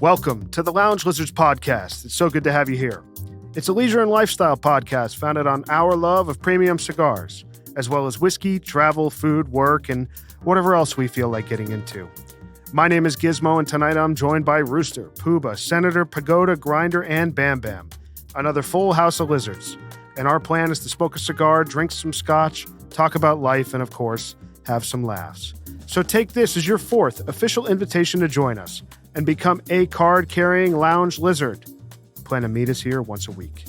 welcome to the Lounge Lizards podcast. It's so good to have you here. It's a leisure and lifestyle podcast founded on our love of premium cigars, as well as whiskey, travel, food, work, and whatever else we feel like getting into. My name is Gizmo, and tonight I'm joined by Rooster, Poobah, Senator, Pagoda, Grinder, and Bam Bam. Another full house of lizards. And our plan is to smoke a cigar, drink some scotch, talk about life, and of course, have some laughs. So take this as your fourth official invitation to join us and become a card-carrying lounge lizard. Plan to meet us here once a week.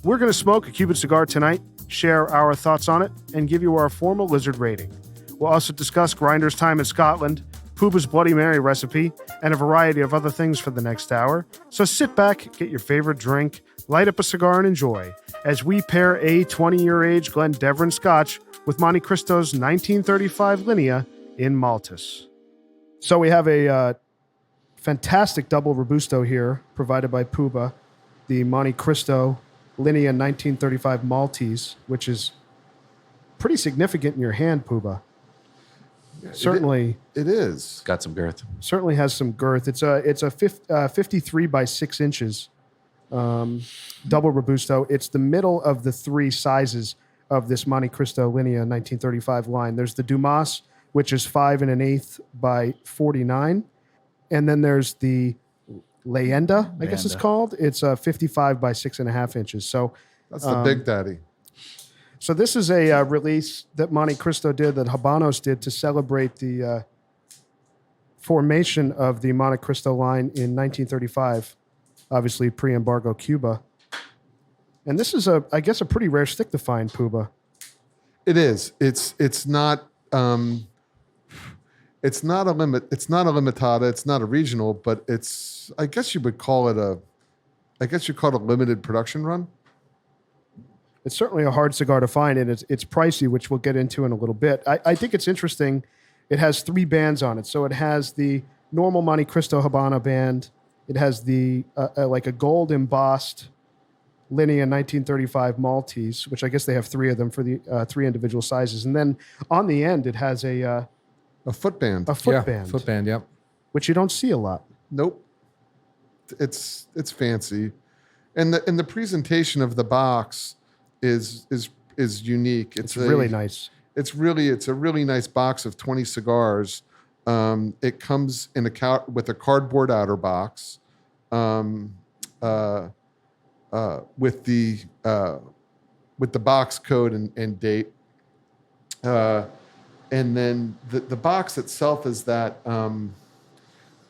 We're going to smoke a Cuban cigar tonight, share our thoughts on it, and give you our formal lizard rating. We'll also discuss Grinder's time in Scotland, Poobah's Bloody Mary recipe, and a variety of other things for the next hour. So sit back, get your favorite drink, light up a cigar, and enjoy as we pair a 20-year aged Glen Deveron Scotch with Montecristo's 1935 Linea in Maltés. So we have a fantastic double Robusto here, provided by Poobah, the Montecristo Linea 1935 Maltese, which is pretty significant in your hand, Poobah. Certainly, it is. Got some girth. Certainly has some girth. It's a 53 by 6 inches double Robusto. It's the middle of the three sizes of this Montecristo Linea 1935 line. There's the Dumas, which is 5 1/8 by 49. And then there's the Leyenda, I guess it's called. It's 55 by 6.5 inches. So that's the Big Daddy. So this is a release that Montecristo did, that Habanos did to celebrate the formation of the Montecristo line in 1935, obviously pre-embargo Cuba. And this is I guess a pretty rare stick to find, Poobah. It is. It's not a limitada. It's not a regional, but I guess you call it a limited production run. It's certainly a hard cigar to find, and it's pricey, which we'll get into in a little bit. I think it's interesting. It has 3 bands on it. So it has the normal Montecristo Habana band. It has the like a gold embossed Linea 1935 Maltese, which I guess they have 3 of them for the 3 individual sizes. And then on the end, it has a foot band. A foot band. Foot band, yep. Which you don't see a lot. Nope. It's fancy. And the presentation of the box is unique. It's really nice. It's a really nice box of 20 cigars. It comes in with a cardboard outer box, with the box code and date, and then the box itself is that. God,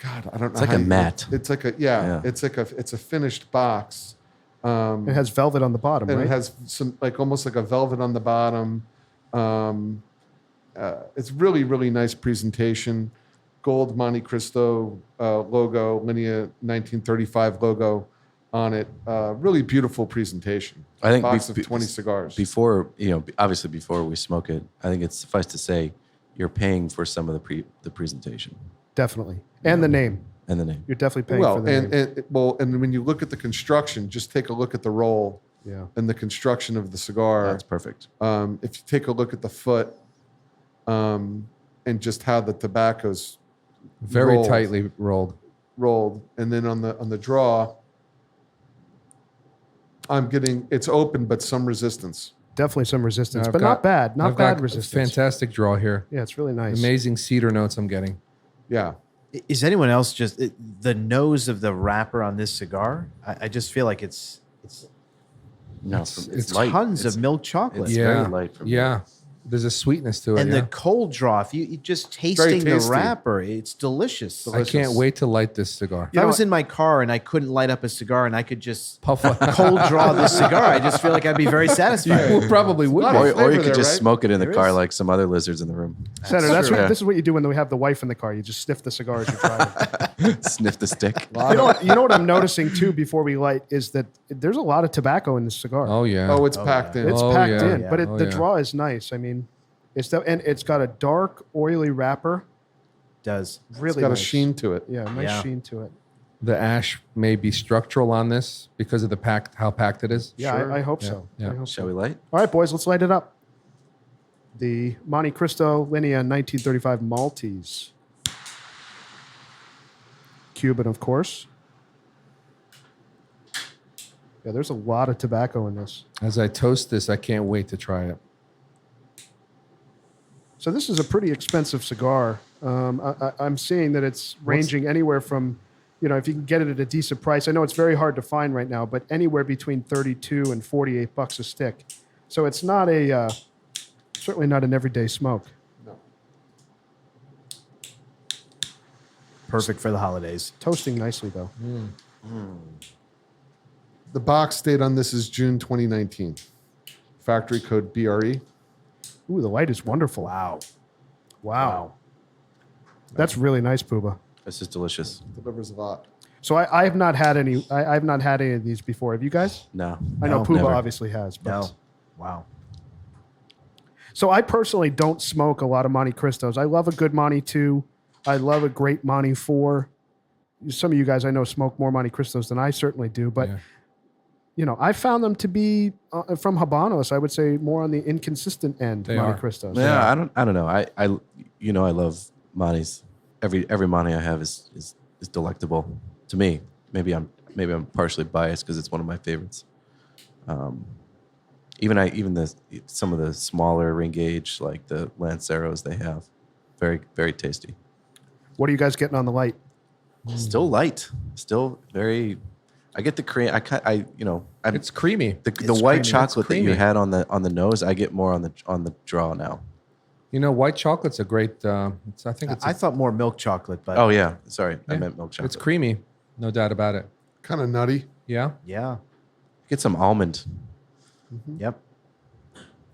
I don't know. It's like a mat. It's like it's a finished box. It has velvet on the bottom, and right? It has some almost like a velvet on the bottom. It's really, really nice presentation. Gold Montecristo logo, Linea 1935 logo on it. Really beautiful presentation. I think box of 20 cigars. Before we smoke it, I think it's suffice to say you're paying for some of the presentation. Definitely. And the name. You're definitely paying for the name. And when you look at the construction, just take a look at the roll and the construction of the cigar. That's perfect. If you take a look at the foot and just how the tobacco's very tightly rolled, and then on the draw, I'm getting it's open but some resistance. Definitely some resistance, but not bad. Not bad resistance. Fantastic draw here. Yeah, it's really nice. Amazing cedar notes I'm getting. Yeah. Is anyone else the nose of the wrapper on this cigar? I just feel like it's light. Tons of milk chocolate. It's very light for me. Yeah. There's a sweetness to it. And the cold draw, if you just tasting the wrapper, it's delicious. I can't wait to light this cigar. If I was in my car and I couldn't light up a cigar and I could just cold draw this cigar, I just feel like I'd be very satisfied. You probably would. Or you could just smoke it in the car like some other lizards in the room. Senator, this is what you do when we have the wife in the car. You just sniff the cigar as you drive. Sniff the stick. You know what I'm noticing too before we light is that there's a lot of tobacco in this cigar. Oh yeah. Oh, it's packed in. It's packed in, Yeah. but the draw is nice. I mean, it's got a dark, oily wrapper. Does Really It's got nice. a sheen to it. Yeah, nice sheen to it. The ash may be structural on this because of how packed it is. Yeah, Sure. I hope so. Yeah. I hope Shall so. we light? All right, boys, let's light it up. The Montecristo Linea 1935 Maltese. non-Cuban, of course. Yeah, there's a lot of tobacco in this. As I toast this, I can't wait to try it. So this is a pretty expensive cigar. I'm seeing that it's ranging anywhere from, if you can get it at a decent price. I know it's very hard to find right now, but anywhere between $32 and $48 a stick. So it's not certainly not an everyday smoke. No. Perfect for the holidays. Toasting nicely though. The box date on this is June 2019. Factory code BRE. Ooh, the light is wonderful. Wow. That's really nice, Poobah. This is delicious. Delivers a lot. So I have not had any. I've not had any of these before. Have you guys? No. I know Poobah never. obviously has. But. No. Wow. So I personally don't smoke a lot of Monte Cristos. I love a good Monte 2. I love a great Monte 4. Some of you guys I know smoke more Monte Cristos than I certainly do, but I found them to be from Habanos. I would say more on the inconsistent end. They Monte are. Cristos. Yeah, I don't know. I love Montes. Every Monte I have is delectable to me. Maybe I'm partially biased because it's one of my favorites. Even some of the smaller ring gauge, like the Lanceros they have, very, very tasty. What are you guys getting on the light? Still light, still very. I get the cream. It's creamy. The white creamy. chocolate that you creamy. had on the nose. I get more on the draw now. White chocolate's a great. I think it's. I thought more milk chocolate, but Oh yeah, sorry, I Yeah. meant milk chocolate. It's creamy, no doubt about it. Kind of nutty. Yeah. yeah. Get some almond. Yep.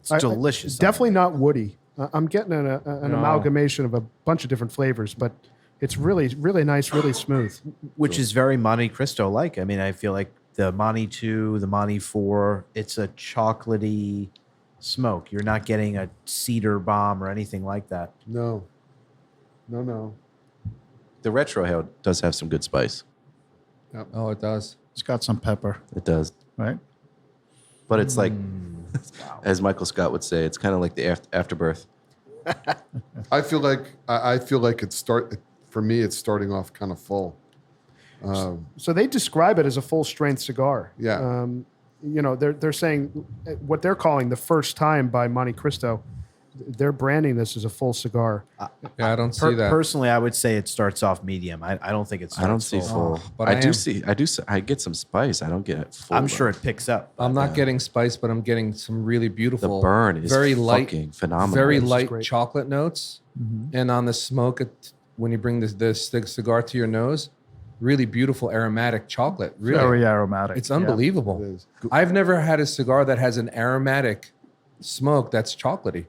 It's I- delicious. Definitely not woody. I'm getting an No. amalgamation of a bunch of different flavors, but it's really, really nice, really smooth. Which is very Monte Cristo like. I mean, I feel like the Monte 2, the Monte 4, it's a chocolatey smoke. You're not getting a cedar bomb or anything like that. No. The retro hail does have some good spice. Oh, it does. It's got some pepper, It does, right? but it's like, as Michael Scott would say, it's kind of like the afterbirth. I feel like for me it's starting off kind of full. So they describe it as a full strength cigar. Yeah. They're saying what they're calling the first time by Monte Cristo. They're branding this as a full cigar. Yeah, I don't see that. Personally, I would say it starts off medium. I don't think it starts I don't see full. but I get some spice. I don't get it full. I'm though. sure it picks up. I'm not getting spice, but I'm getting some really beautiful. The burn is very light, fucking phenomenal. very This is light great. chocolate notes, and on the smoke, when you bring this cigar to your nose, really beautiful aromatic chocolate. Really, Very aromatic. it's unbelievable. It is. I've never had a cigar that has an aromatic smoke that's chocolatey.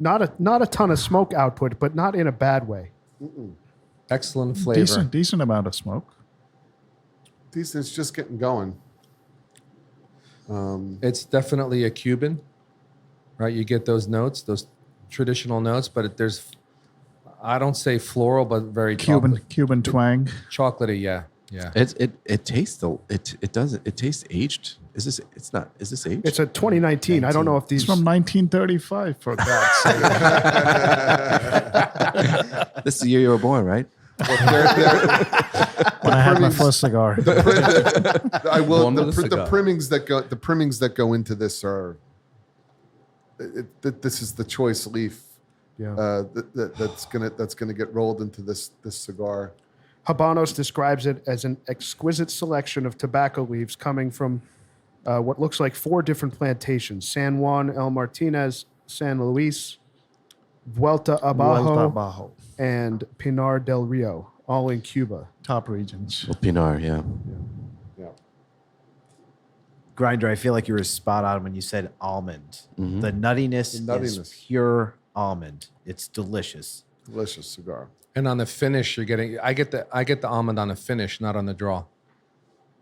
Not a ton of smoke output, but not in a bad way. Excellent flavor. Decent amount of smoke. It's just getting going. It's definitely a Cuban, right? You get those notes, those traditional notes, but there's, I don't say floral, but very Cuban twang. chocolatey. Yeah. It tastes it tastes aged. Is this aged? It's a 2019. I don't know if It's these. from 1935, for God's sake. This is the year you were born, right? When I had my first cigar. I will. One The, with a the cigar. primings that go into this are. This is the choice leaf. Yeah. That's gonna get rolled into this cigar. Habanos describes it as an exquisite selection of tobacco leaves coming from what looks like 4 different plantations: San Juan, El Martinez, San Luis, Vuelta Abajo, Bajo. and Pinar del Rio, all in Cuba. Top regions. Well, Pinar, yeah. Yeah. Grinder, I feel like you were spot on when you said almond. The nuttiness is nuttiness. pure almond. It's delicious. Delicious cigar. And on the finish, you're getting. I get the almond on the finish, not on the draw.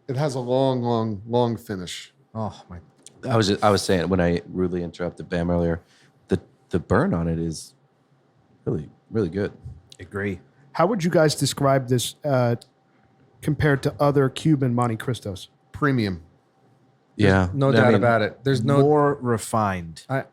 It has a long finish. Oh my! I was saying when I rudely interrupted Bam earlier, the burn on it is really, really good. Agree. How would you guys describe this compared to other Cuban Monte Cristos? Premium. Yeah, No I doubt mean, about it. There's no. More refined. I,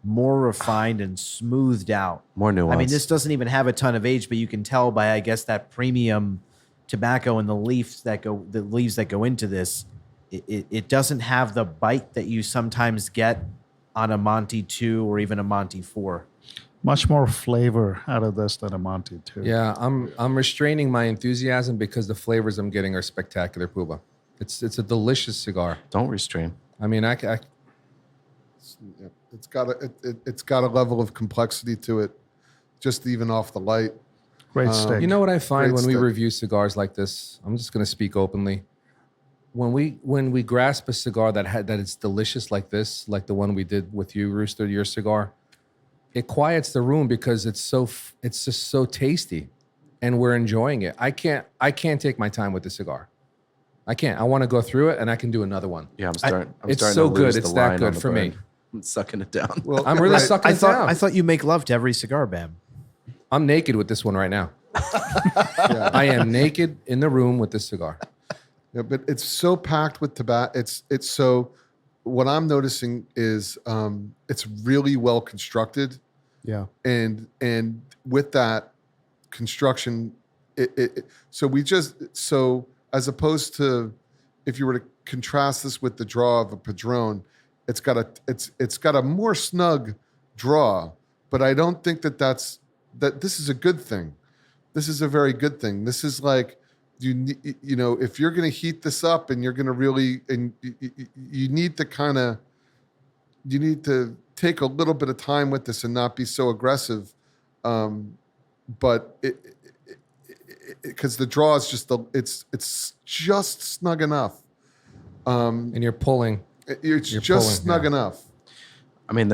More refined and smoothed out. More nuance. I mean, this doesn't even have a ton of age, but you can tell by, I guess, that premium tobacco and the leaves that go into this, it doesn't have the bite that you sometimes get on a Monty 2 or even a Monty 4. Much more flavor out of this than a Monty too. Yeah, I'm restraining my enthusiasm because the flavors I'm getting are spectacular, Poobah. It's a delicious cigar. Don't restrain. I mean, It's got a level of complexity to it, just even off the light. Great stick. you know what I find Great when we stick. review cigars like this? I'm just going to speak openly. When we grasp a cigar that it's delicious like this, like the one we did with you, Rooster, your cigar, it quiets the room because it's just so tasty, and we're enjoying it. I can't take my time with the cigar. I can't. I want to go through it, and I can do another one. Yeah, I'm starting. It's starting so to good. lose It's the that line good on the for me. bread. I'm sucking it down. Well, I'm really sucking it down. I thought you make love to every cigar, Bam. I'm naked with this one right now. I am naked in the room with this cigar. Yeah, but it's so packed with tobacco. It's so. What I'm noticing is it's really well constructed, Yeah. and with that construction, so as opposed to if you were to contrast this with the draw of a Padron, it's got a more snug draw, but I don't think that this is a good thing. This is a very good thing. This is like you know, if you're going to heat this up and you're going to really, and you need to take a little bit of time with this and not be so aggressive. But because the draw is just it's just snug enough. And you're pulling. It's You're just pulling, snug yeah. enough. I mean,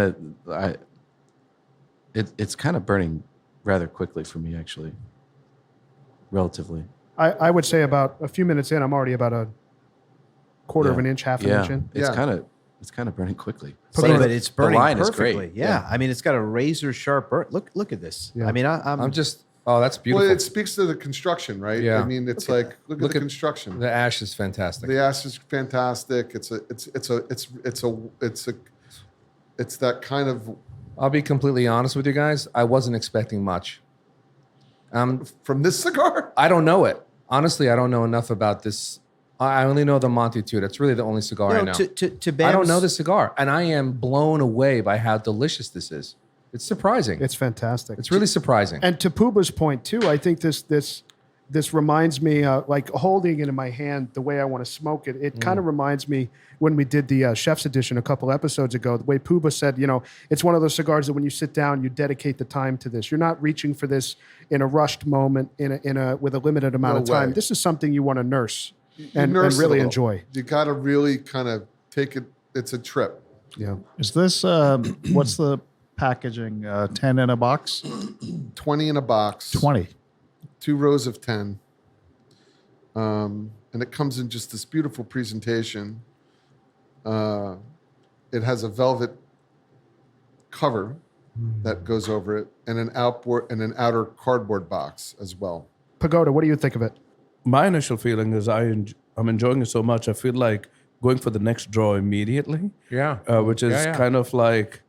it's kind of burning rather quickly for me, actually. Relatively. I would say about a few minutes in, I'm already about a quarter of an inch, half an inch in. It's Yeah. kind of burning quickly. But it's burning line is perfectly. great. Yeah. I mean, it's got a razor sharp burn. Look at this. Yeah. I mean, I'm just. Oh, that's beautiful. Well, it speaks to the construction, right? Yeah. I mean, it's look at the construction. The ash is fantastic. The ash is fantastic. It's that kind of I'll be completely honest with you guys. I wasn't expecting much. from this cigar. I don't know it. Honestly, I don't know enough about this. I only know the Monte 2. That's really the only cigar I know. To I don't know the cigar, and I am blown away by how delicious this is. It's surprising. It's fantastic. It's really surprising. And to Poobah's point too, I think this reminds me, like holding it in my hand, the way I want to smoke it. It kind of reminds me when we did the Chef's Edition a couple episodes ago. The way Poobah said, you know, it's one of those cigars that when you sit down, you dedicate the time to this. You're not reaching for this in a rushed moment, with a limited amount of time. way. This is something you want to nurse You and nurse it a really little. enjoy. You got to really kind of take it. It's a trip. Yeah. Is this what's the packaging? 10 in a box? 20 in a box. 20. 2 rows of 10. And it comes in just this beautiful presentation. It has a velvet cover that goes over it, and an outer cardboard box as well. Pagoda, what do you think of it? My initial feeling is I'm enjoying it so much. I feel like going for the next draw immediately. Yeah. Which is kind of like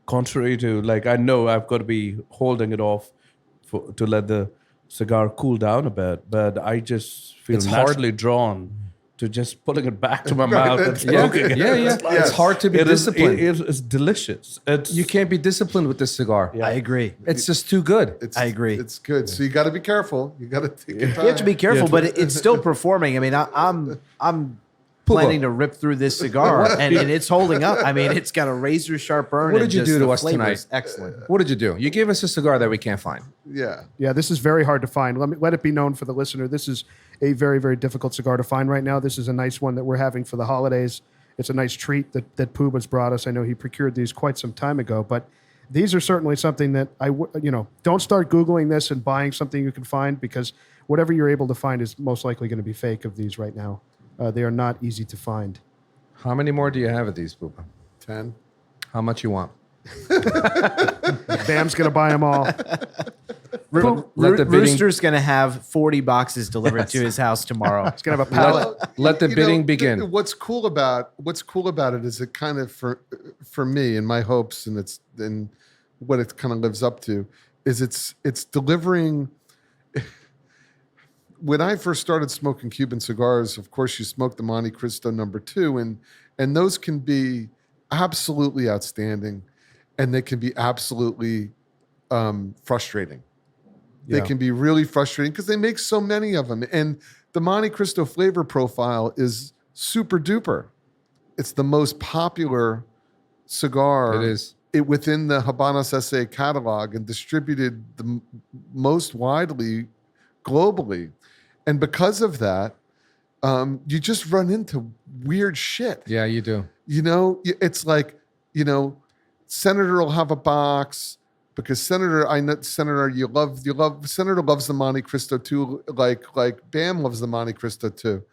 contrary to, like, I know I've got to be holding it off to let the cigar cool down a bit, but I just feel It's hard- naturally drawn to just putting it back to my mouth and Yeah, smoking it. yeah. It's hard to be disciplined. It's delicious. You can't be disciplined with this cigar. I agree. It's just too good. It's, I agree. It's good. So you got to be careful. You got to take your time. You have to be careful, but it's still performing. I mean, I'm planning to rip through this cigar, and it's holding up. I mean, it's got a razor sharp burn. What and did you just do to the us flavor tonight? is excellent. What did you do? You gave us a cigar that we can't find. Yeah. Yeah, this is very hard to find. Let it be known for the listener. This is a very, very difficult cigar to find right now. This is a nice one that we're having for the holidays. It's a nice treat that Poobah's brought us. I know he procured these quite some time ago, but these are certainly something that don't start Googling this and buying something you can find, because whatever you're able to find is most likely going to be fake of these right now. They are not easy to find. How many more do you have of these, Poobah? 10. How much you want? Bam's going to buy them all. Let the bidding- Rooster's going to have 40 boxes delivered to his house tomorrow. He's going to have a pallet. Let the You bidding know, begin. What's cool about it is it kind of for me and my hopes and what it kind of lives up to is it's delivering. when I first started smoking Cuban cigars, of course, you smoke the Monte Cristo number 2, and those can be absolutely outstanding, and they can be absolutely frustrating. They can be really frustrating because they make so many of them. And the Monte Cristo flavor profile is super duper. It's the most popular cigar. It is. Within the Habanos SA catalog and distributed the most widely globally. And because of that, you just run into weird shit. Yeah, you do. You know, it's like, Senator will have a box because Senator, I know Senator, you love Senator loves the Monte Cristo too, like Bam loves the Monte Cristo too.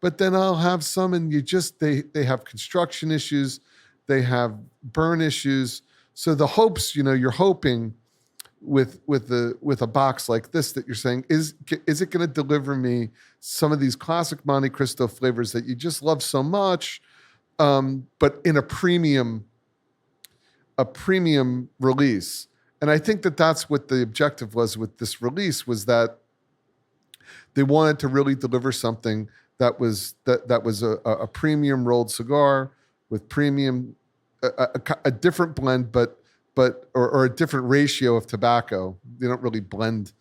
But then I'll have some, and they have construction issues, they have burn issues. So the hopes, you're hoping with a box like this that you're saying, is it going to deliver me some of these classic Monte Cristo flavors that you just love so much, but in a premium release. And I think that's what the objective was with this release, was that they wanted to really deliver something that was a premium rolled cigar with premium, a different blend, but a different ratio of tobacco. They don't really blend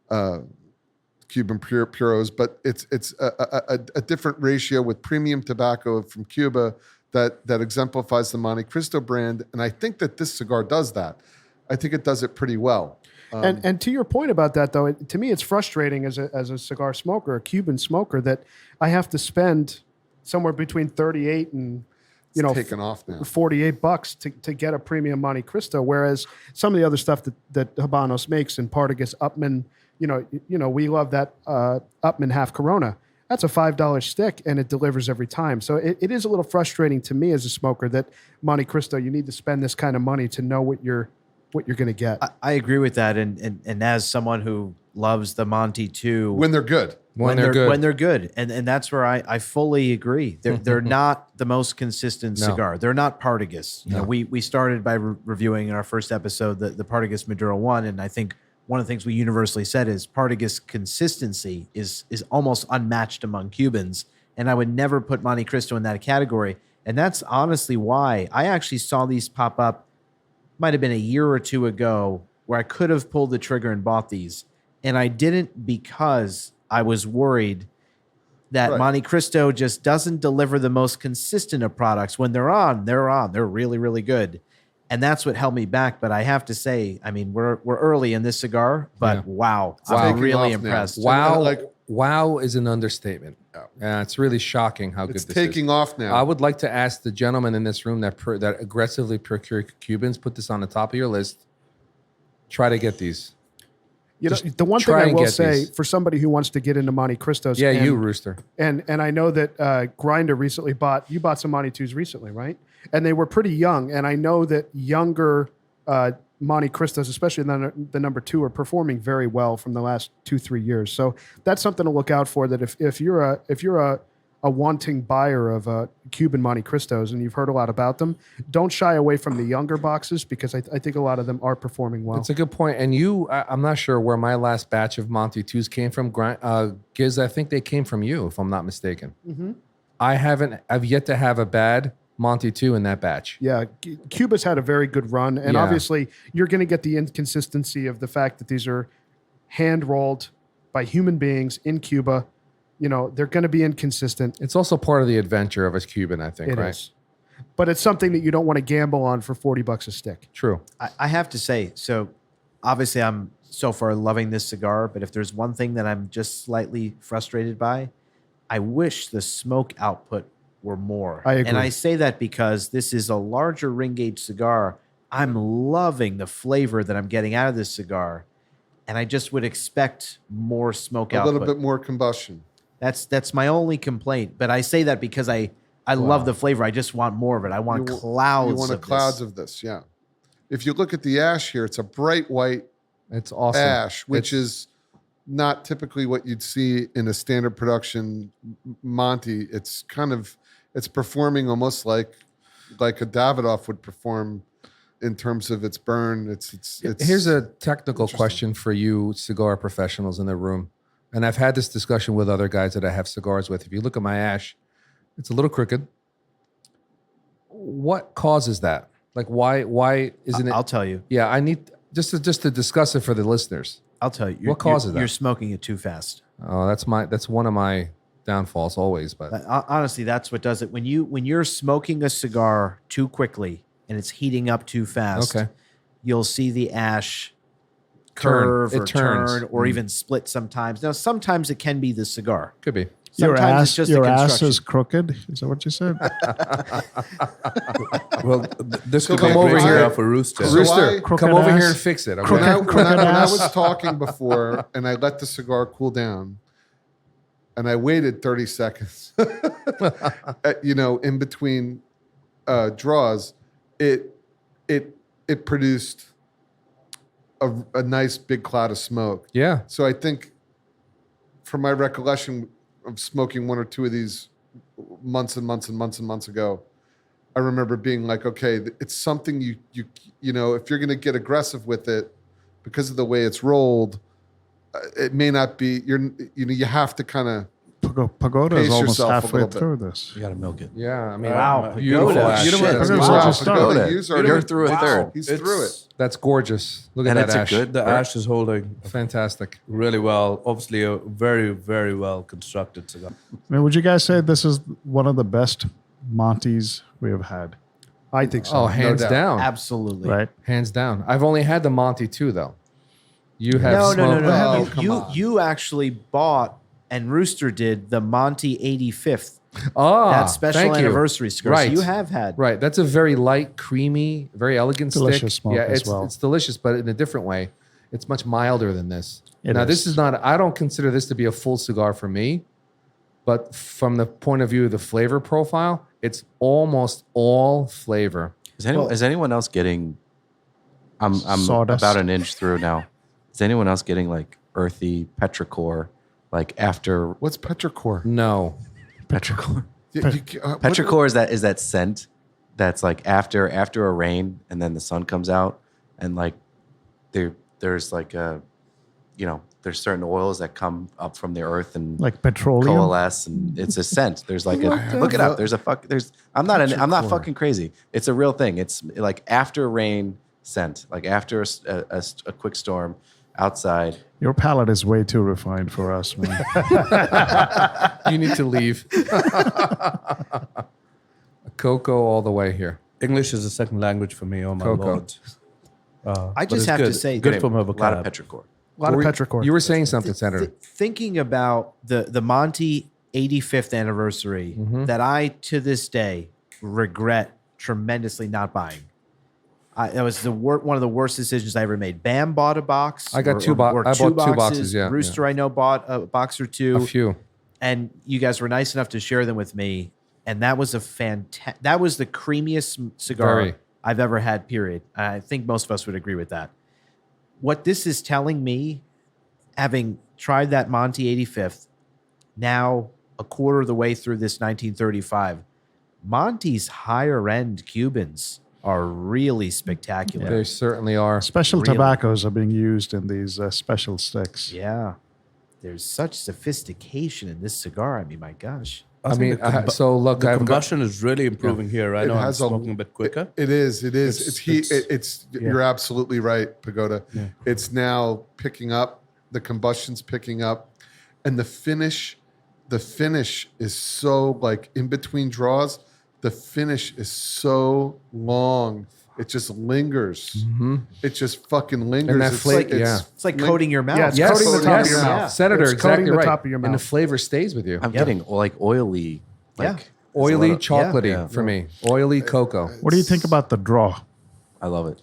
Cuban puros, but it's a different ratio with premium tobacco from Cuba that exemplifies the Monte Cristo brand. And I think that this cigar does that. I think it does it pretty well. And to your point about that, though, to me, it's frustrating as a cigar smoker, a Cuban smoker, that I have to spend somewhere between 38 and taken off now. $48 to get a premium Monte Cristo, whereas some of the other stuff that Habanos makes in Partagas Upman, we love that Upman half Corona. That's a $5 stick, and it delivers every time. So it is a little frustrating to me as a smoker that Monte Cristo, you need to spend this kind of money to know what you're going to get. I agree with that, and as someone who loves the Monte too, when they're good. When they're good, and that's where I fully agree. They're not the most consistent cigar. They're not Partagas. We started by reviewing in our first episode the Partagas Maduro 1, and I think one of the things we universally said is Partagas consistency is almost unmatched among Cubans, and I would never put Monte Cristo in that category. And that's honestly why I actually saw these pop up, might have been a year or two ago, where I could have pulled the trigger and bought these, and I didn't because I was worried that Monte Cristo just doesn't deliver the most consistent of products. When they're on. They're really, really good. And that's what held me back. But I have to say, I mean, we're early in this cigar, but wow, I'm really impressed. Wow is an understatement. It's really shocking how good this is. It's taking off now. I would like to ask the gentleman in this room that aggressively procure Cubans, put this on the top of your list. Try to get these. The one thing I will say for somebody who wants to get into Monte Cristos. Yeah, you, Rooster. And I know that Grinder recently bought some Monte 2s recently, right? And they were pretty young. And I know that younger Monte Cristos, especially the number 2, are performing very well from the last 2-3 years. So that's something to look out for. That if you're a wanting buyer of Cuban Monte Cristos and you've heard a lot about them, don't shy away from the younger boxes, because I think a lot of them are performing well. That's a good point. And I'm not sure where my last batch of Monte 2s came from. Giz, I think they came from you, if I'm not mistaken. Mm-hmm. I've yet to have a bad Monte 2 in that batch. Yeah, Cuba's had a very good run, and obviously you're going to get the inconsistency of the fact that these are hand rolled by human beings in Cuba. They're going to be inconsistent. It's also part of the adventure of a Cuban, I think, It right? is. But it's something that you don't want to gamble on for $40 a stick. True. I have to say, so obviously I'm so far loving this cigar, but if there's one thing that I'm just slightly frustrated by, I wish the smoke output were more. I agree. And I say that because this is a larger ring gauge cigar. I'm loving the flavor that I'm getting out of this cigar, and I just would expect more smoke output. A little bit more combustion. That's my only complaint. But I say that because I love the flavor. I just want more of it. I want clouds. You want clouds of this, yeah. If you look at the ash here, it's a bright white It's awesome. ash, which is not typically what you'd see in a standard production Monte. It's performing almost like a Davidoff would perform in terms of its burn. It's Here's a technical question for you cigar professionals in the room. and I've had this discussion with other guys that I have cigars with. If you look at my ash, it's a little crooked. What causes that? Like, why isn't it? I'll tell you. Yeah, I need just to discuss it for the listeners. I'll tell you. What causes that? You're smoking it too fast. Oh, that's one of my downfalls always. But Honestly, that's what does it. When you're smoking a cigar too quickly and it's heating up too fast, Okay. you'll see the ash Turn. curve It or turns. turn or even split sometimes. Now, sometimes it can be the cigar. could be. Your Sometimes ass, it's just your the ass construction. is crooked. Is that what you said? Well, this could come be a over great here. cigar for Rooster. So Rooster, I- come Crooked over ass. here and fix it. Okay? When I Crooked ass. was talking before and I let the cigar cool down and I waited 30 seconds, in between draws, it produced a nice big cloud of smoke. Yeah. So I think from my recollection of smoking one or two of these months and months and months and months ago, I remember being like, okay, it's something you if you're going to get aggressive with it because of the way it's rolled, it may not be. You have to kind of Pagoda is Pace almost yourself a halfway little bit. through this. You got to milk it. Yeah. I mean, Wow, beautiful Pagoda. ash. You know what- Pagoda's Wow, just Pagoda, started. you're through a third. He's through it. That's gorgeous. Look at And that it's a ash. good- The ash is holding Fantastic. really well. Obviously, a very, very well constructed cigar. I mean, would you guys say this is one of the best Montes we have had? I think so. Oh, hands doubt. down. Absolutely. Right? Hands down. I've only had the Monty 2, though. You have No. smoked. Oh, come You on. you actually bought and Rooster did the Monty 85th. Oh, That special thank you. anniversary cigar. Right. So you have had. Right. That's a very light, creamy, very elegant Delicious stick. smoke Yeah, as it's well. it's delicious, but in a different way. It's much milder than this. It now, is. this is not. I don't consider this to be a full cigar for me, but from the point of view of the flavor profile, it's almost all flavor. Is anyone else getting? I'm Sawdust. about an inch through now. Is anyone else getting like earthy petrichor, like after What's petrichor? No, petrichor? What- Petrichor is that scent that's like after a rain and then the sun comes out and like there's like there's certain oils that come up from the earth and Like petroleum? coalesce and it's a scent. There's like look it up. I'm not fucking crazy. It's a real thing. It's like after rain scent, like after a quick storm outside. Your palate is way too refined for us, man. you need to leave. Cocoa all the way here. English is a second language for me. Oh my Cocoa. lord! I But just it's have to good. say, good that from her A lot of vocab. petrichor. A lot of petrichor. You were saying something, Senator. thinking about the Monty 85th anniversary Mm-hmm. that I to this day regret tremendously not buying. That was one of the worst decisions I ever made. Bam bought a box. I got or- two or I bought two boxes, yeah. Rooster, I know, bought a box or two. A few. And you guys were nice enough to share them with me. And that was that was the creamiest cigar Very. I've ever had, period. I think most of us would agree with that. What this is telling me, having tried that Monty 85th, now a quarter of the way through this 1935, Monty's higher end Cubans are really spectacular. They certainly are. Special Really? tobaccos are being used in these special sticks. Yeah. There's such sophistication in this cigar. I mean, my gosh. I mean, so look, The I've got, combustion is really improving here. I It know I'm has a- smoking a bit quicker. It is. It's heat. it's- You're absolutely right, Pagoda. Yeah. It's now picking up. The combustion's picking up, and the finish is so like in between draws. The finish is so long. It just lingers. It just fucking lingers. that It's flavor- yeah. It's like coating your mouth. Yeah, it's yes, coating the top yes, of your mouth. Senator, It's exactly coating the right. top of your And the mouth. flavor stays with you. I'm getting like oily, like Oily, it's a chocolatey yeah. for me. Oily cocoa. What do you think about the draw? I love it.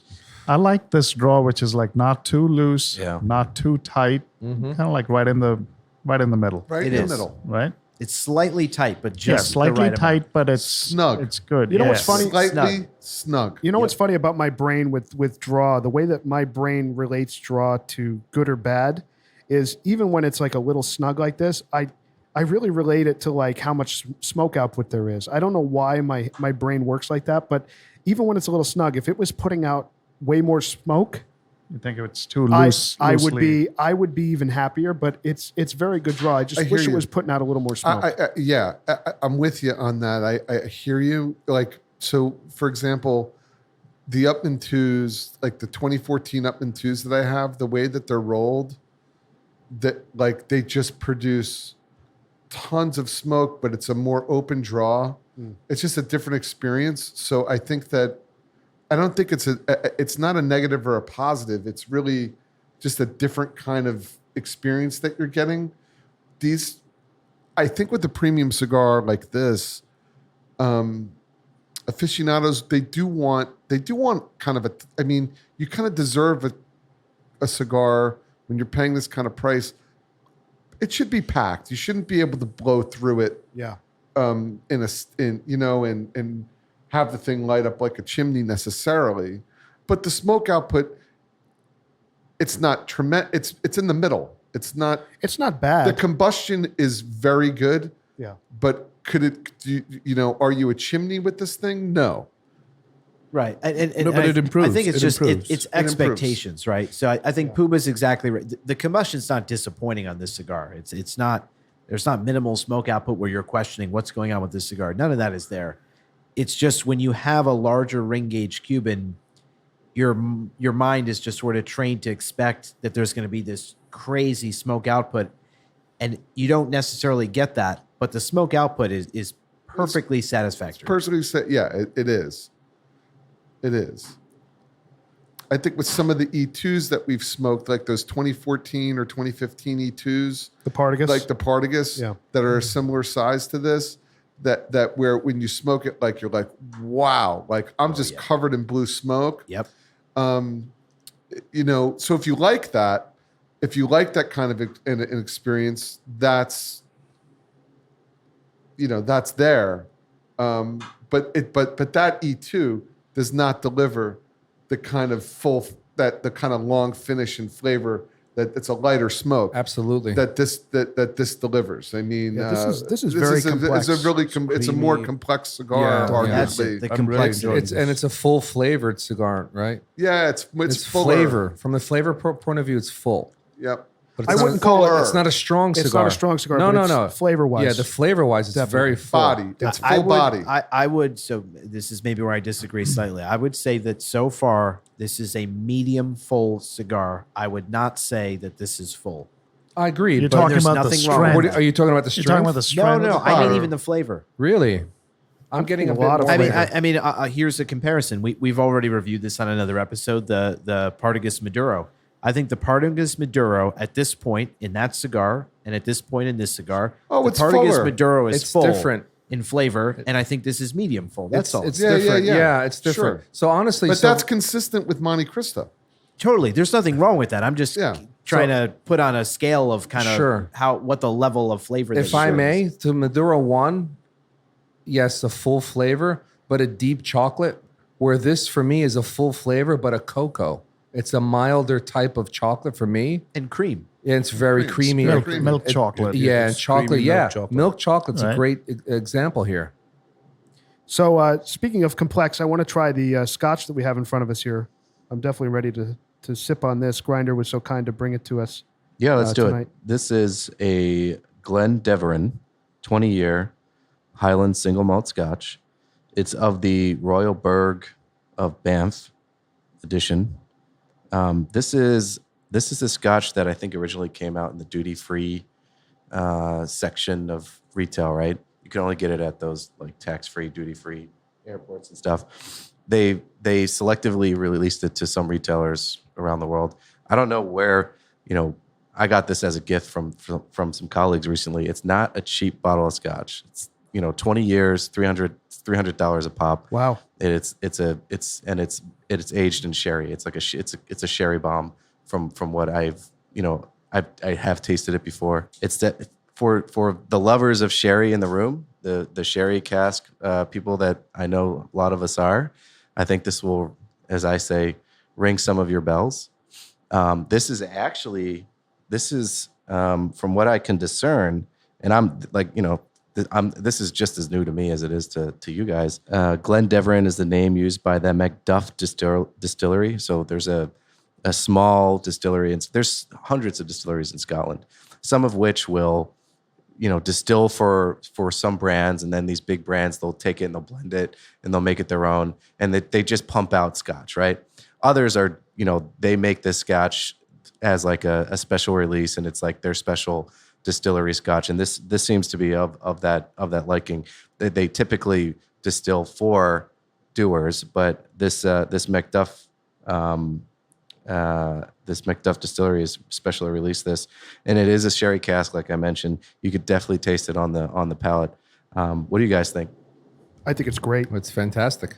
I like this draw, which is like not too loose, Yeah. not too tight, kind of like right in the middle, right It in is. the middle. right? It's slightly tight, but Yeah, just the slightly right tight, amount. but it's Snug. It's good. You know what's yes. funny? Slightly snug. You know what's funny about my brain with draw? The way that my brain relates draw to good or bad is even when it's like a little snug like this, I really relate it to like how much smoke output there is. I don't know why my brain works like that, but even when it's a little snug, if it was putting out way more smoke, You think it's too loose? I loosely- would be even happier, but it's very good draw. I just I wish hear it you. was putting out a little more smoke. I'm with you on that. I hear you. Like, so for example, the Upman 2s, like the 2014 Upman 2s that I have, the way that they're rolled, that like they just produce tons of smoke, but it's a more open draw. It's just a different experience. So I think that I don't think it's not a negative or a positive. It's really just a different kind of experience that you're getting. These, I think with the premium cigar like this, aficionados, they do want kind of I mean, you kind of deserve a cigar when you're paying this kind of price. It should be packed. You shouldn't be able to blow through it. Yeah. And have the thing light up like a chimney necessarily, but the smoke output, it's not tremendous. It's in the middle. It's not bad. The combustion is very good. Yeah. But could it? Are you a chimney with this thing? No. Right. And No, but it improves. I think it's It just improves. it's It improves. expectations, right? So I think Poobah's exactly right. The combustion's not disappointing on this cigar. It's not. There's not minimal smoke output where you're questioning what's going on with this cigar. None of that is there. It's just when you have a larger ring gauge Cuban, your mind is just sort of trained to expect that there's going to be this crazy smoke output, and you don't necessarily get that. But the smoke output is perfectly satisfactory. Personally, it is. It is. I think with some of the E2s that we've smoked, like those 2014 or 2015 E2s, The Partagas? like the Partagas, Yeah. that are a similar size to this, that where when you smoke it, like you're like, wow, like I'm just covered in blue smoke. Yep. So if you like that kind of an experience, that's there. But that E2 does not deliver the kind of the kind of long finish and flavor that it's a lighter smoke. Absolutely. That this delivers. I mean, this is very complex. It's a more complex cigar, Yeah, That's arguably. it. The I'm really complexity. enjoying It's a full flavored cigar, right? Yeah, it's fuller. flavor. From the flavor point of view, it's full. Yep. But I it's wouldn't not, call it. It's not a strong cigar. It's not a strong cigar. No, but no, it's no. Flavor-wise. Yeah, the flavor wise, it's very full. Body. It's I full would- body. I would. So this is maybe where I disagree slightly. I would say that so far this is a medium full cigar. I would not say that this is full. I agree. You're but talking there's about the nothing wrong. strength. what, are you talking about the You're strength? talking about the No, strength. no. of the I mean body. even the flavor. Really? I'm getting a bit lot of more flavor. I mean, here's a comparison. We've already reviewed this on another episode. The Partagas Maduro. I think the Partagas Maduro at this point in that cigar and at this point in this cigar, Oh, the it's Partagas fuller. Maduro is It's full different. in flavor, and I think this is medium full. That's all. It's Yeah, yeah, different. yeah. Yeah, it's different. Sure. So honestly, But that's consistent with Montecristo. Totally. There's nothing wrong with that. I'm just Yeah. trying to put on a scale of kind of Sure. what the level of flavor. if I may, to Maduro 1, yes, a full flavor, but a deep chocolate, where this for me is a full flavor, but a cocoa. It's a milder type of chocolate for me. and cream. And it's very Cream, creamy. very Like- creamy. Milk it- chocolate. Yeah, and It's chocolate. creamy Yeah, milk chocolate. milk chocolate's a Right. great example here. So speaking of complex, I want to try the scotch that we have in front of us here. I'm definitely ready to sip on this. Grinder was so kind to bring it to us. Yeah, let's do tonight. it. This is a Glen Deveron 20-year Highland single malt scotch. It's of the Royal Burgh of Banff edition. This is a scotch that I think originally came out in the duty-free section of retail, right? You can only get it at those like tax-free, duty-free airports and stuff. They selectively released it to some retailers around the world. I don't know where, I got this as a gift from some colleagues recently. It's not a cheap bottle of scotch. It's 20 years, $300 a pop. Wow. It's aged in sherry. It's like it's a sherry bomb from what I have tasted it before. It's that for the lovers of sherry in the room, the sherry cask people that I know a lot of us are. I think this will, as I say, ring some of your bells. This is from what I can discern, and I'm like, this is just as new to me as it is to you guys. Glen Deveron is the name used by the Macduff Distillery. So there's a a small distillery, and there's hundreds of distilleries in Scotland, some of which will, distill for some brands, and then these big brands, they'll take it and they'll blend it and they'll make it their own, and they just pump out Scotch, right? Others are, they make this Scotch as like a special release, and it's like their special distillery Scotch, and this seems to be of that liking. They typically distill for Dewar's, but this Macduff distillery is specially released this, and it is a sherry cask, like I mentioned. You could definitely taste it on the palate. What do you guys think? I think it's great. It's fantastic.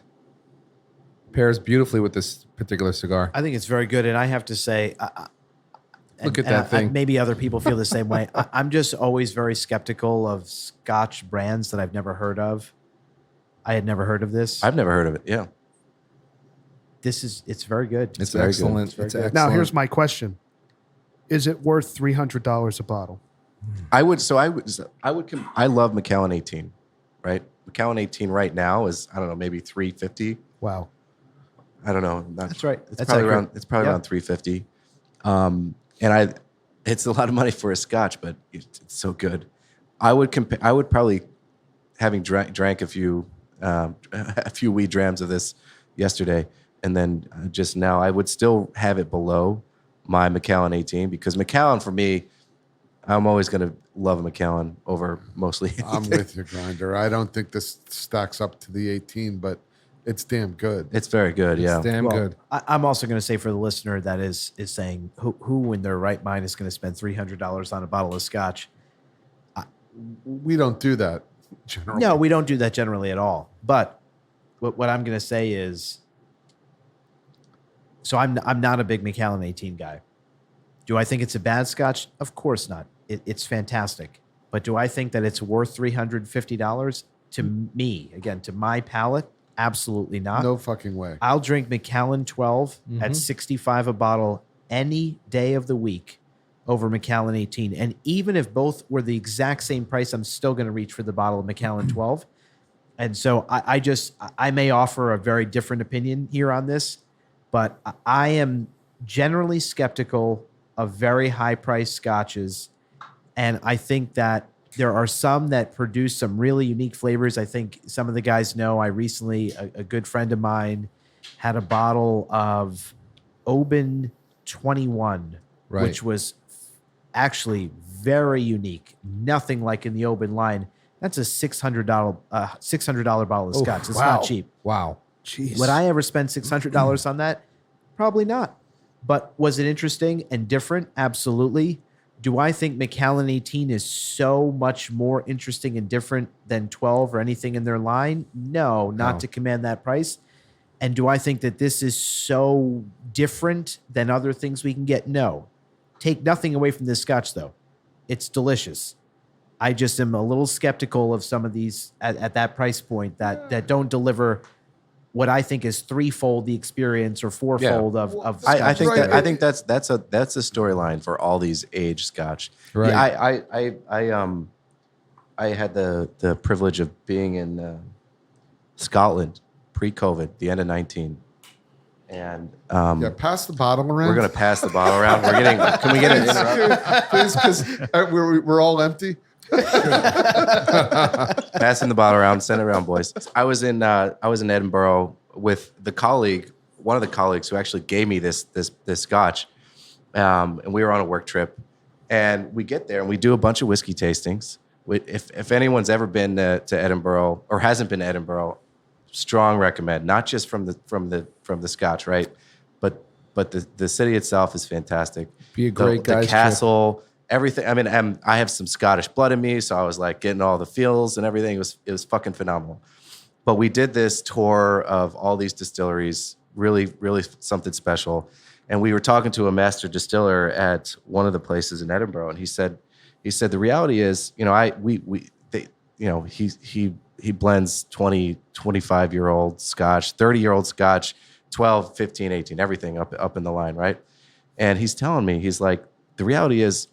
Pairs beautifully with this particular cigar. I think it's very good, and I have to say, Look at that thing. Maybe other people feel the same way. I'm just always very skeptical of Scotch brands that I've never heard of. I had never heard of this. I've never heard of it. Yeah. It's very good. It's very excellent. good. It's Very good. excellent. Now, here's my question: is it worth $300 a bottle? I love Macallan 18, right? Macallan 18 right now is, I don't know, maybe 350. Wow. I don't know. That's right. It's That's probably accurate. around. It's probably Yeah. around 350. It's a lot of money for a Scotch, but it's so good. I would probably, having drank a few wee drams of this yesterday, and then just now, I would still have it below my Macallan 18, because Macallan, for me, I'm always going to love a Macallan over mostly anything. I'm with you, Grinder. I don't think this stacks up to the 18, but it's damn good. It's very good, yeah. It's damn Well, good. I'm also going to say, for the listener that is saying, who in their right mind is going to spend $300 on a bottle of Scotch? We don't do that generally. No, we don't do that generally at all. But what I'm going to say is, so I'm not a big Macallan 18 guy. Do I think it's a bad Scotch? Of course not. It's fantastic. But do I think that it's worth $350? To me, again, to my palate, absolutely not. No fucking way. I'll drink Macallan 12 at $65 a bottle any day of the week over Macallan 18. And even if both were the exact same price, I'm still going to reach for the bottle of Macallan 12. And so I may offer a very different opinion here on this, but I am generally skeptical of very high-priced scotches. And I think that there are some that produce some really unique flavors. I think some of the guys know. I recently, a good friend of mine had a bottle of Oban 21, Right. which was actually very unique. Nothing like in the Oban line. That's a $600 bottle of scotch. It's not cheap. Wow. Jeez. Would I ever spend $600 on that? Probably not. But was it interesting and different? Absolutely. Do I think Macallan 18 is so much more interesting and different than 12 or anything in their line? No, not to command that price. And do I think that this is so different than other things we can get? No. Take nothing away from this Scotch, though. It's delicious. I just am a little skeptical of some of these at that price point that don't deliver what I think is threefold the experience or fourfold of Scotch. I think Right. I think that's a storyline for all these aged Scotch. Right. Yeah, I had the privilege of being in Scotland pre-COVID, the end of 19, and Yeah, pass the bottle around. we're gonna pass the bottle around. We're getting. Can we get it? Please, because we're all empty. Passing the bottle around, send it around, boys. I was in Edinburgh with one of the colleagues who actually gave me this Scotch, and we were on a work trip, and we get there and we do a bunch of whiskey tastings. If anyone's ever been to Edinburgh or hasn't been to Edinburgh, strong recommend. Not just from the Scotch, right, but the city itself is fantastic. Be a great the guy's castle. Everything. I mean, I have some Scottish blood in me, so I was like getting all the feels and everything. It was fucking phenomenal. But we did this tour of all these distilleries, really, really something special. And we were talking to a master distiller at one of the places in Edinburgh, and he said the reality is, he blends 20, 25-year-old Scotch, 30-year-old Scotch, 12, 15, 18, everything up in the line, right? And he's telling me, he's like, the reality is,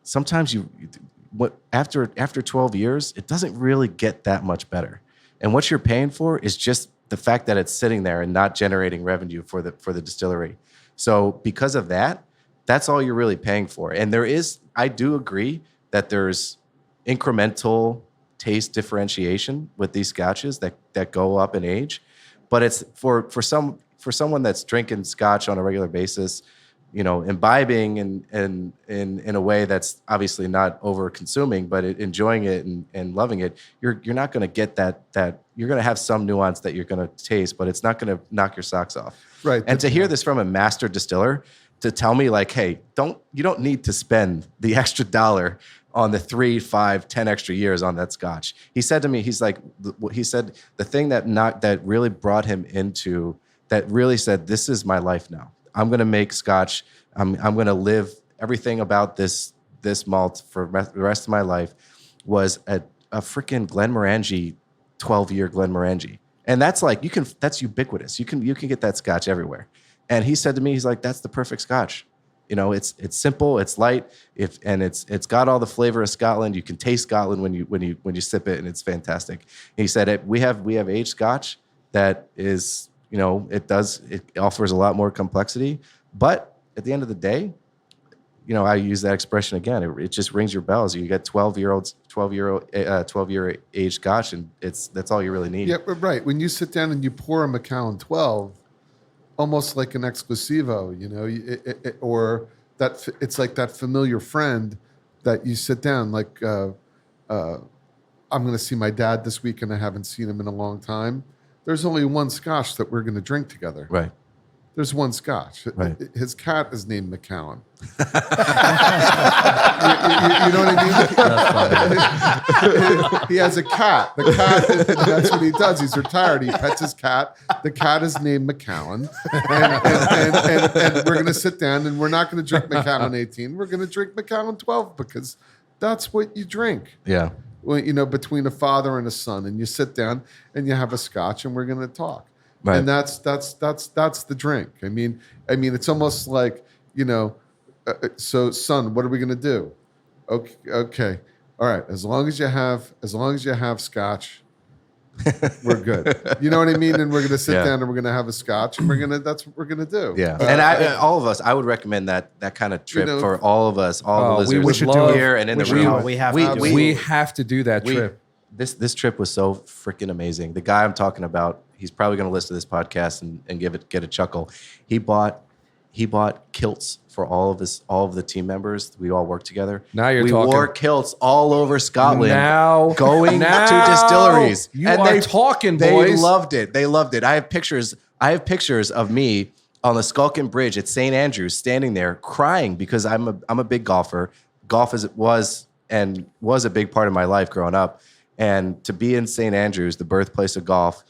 sometimes after 12 years, it doesn't really get that much better. And what you're paying for is just the fact that it's sitting there and not generating revenue for the distillery. So because of that, that's all you're really paying for. And I do agree that there's incremental taste differentiation with these scotches that go up in age, but it's for someone that's drinking scotch on a regular basis, imbibing in a way that's obviously not over consuming, but enjoying it and loving it. You're not going to get that you're going to have some nuance that you're going to taste, but it's not going to knock your socks off. Right. And to hear this from a master distiller to tell me like, hey, you don't need to spend the extra dollar on the 3, 5, 10 extra years on that scotch. He said to me, he said the thing that really brought him into that really said, this is my life now. I'm going to make scotch. I'm going to live everything about this malt for the rest of my life was a freaking Glenmorangie, 12-year Glenmorangie. And that's like, that's ubiquitous. You can get that scotch everywhere. And he said to me, he's like, that's the perfect scotch. It's simple, it's light, it's got all the flavor of Scotland. You can taste Scotland when you sip it, and it's fantastic. And he said we have aged scotch that is, it offers a lot more complexity, but at the end of the day, I use that expression again. It just rings your bells. You get 12-year aged scotch, and that's all you really need. Yeah, right. When you sit down and you pour a Macallan 12, almost like an exclusivo, or that it's like that familiar friend that you sit down. Like, I'm going to see my dad this week, and I haven't seen him in a long time. There's only one scotch that we're going to drink together. Right. There's one scotch. Right. His cat is named Macallan. you know what I mean? He has a cat. The cat, that's what he does. He's retired. He pets his cat. The cat is named Macallan. And we're going to sit down, and we're not going to drink Macallan 18. We're going to drink Macallan 12 because that's what you drink. Yeah. Between a father and a son. And you sit down, and you have a scotch, and we're going to talk. Right. And that's the drink. I mean, it's almost like, so son, what are we going to do? Okay. All right. As long as you have scotch, we're good. You know what I mean? And we're going to sit down, and we're going to have a scotch, and that's what we're going to do. Yeah. And all of us, I would recommend that kind of trip for all of us, all the listeners. We should do here and in the room. We have to do that trip. This trip was so freaking amazing. The guy I'm talking about, he's probably going to listen to this podcast and get a chuckle. He bought kilts for all of the team members. We all worked together. Now we talking. wore kilts all over Scotland. Going to distilleries. They talking, boys. They loved it. I have pictures of me on the Skulkin Bridge at St. Andrews standing there crying because I'm a big golfer. Golf was a big part of my life growing up. And to be in St. Andrews, the birthplace of golf,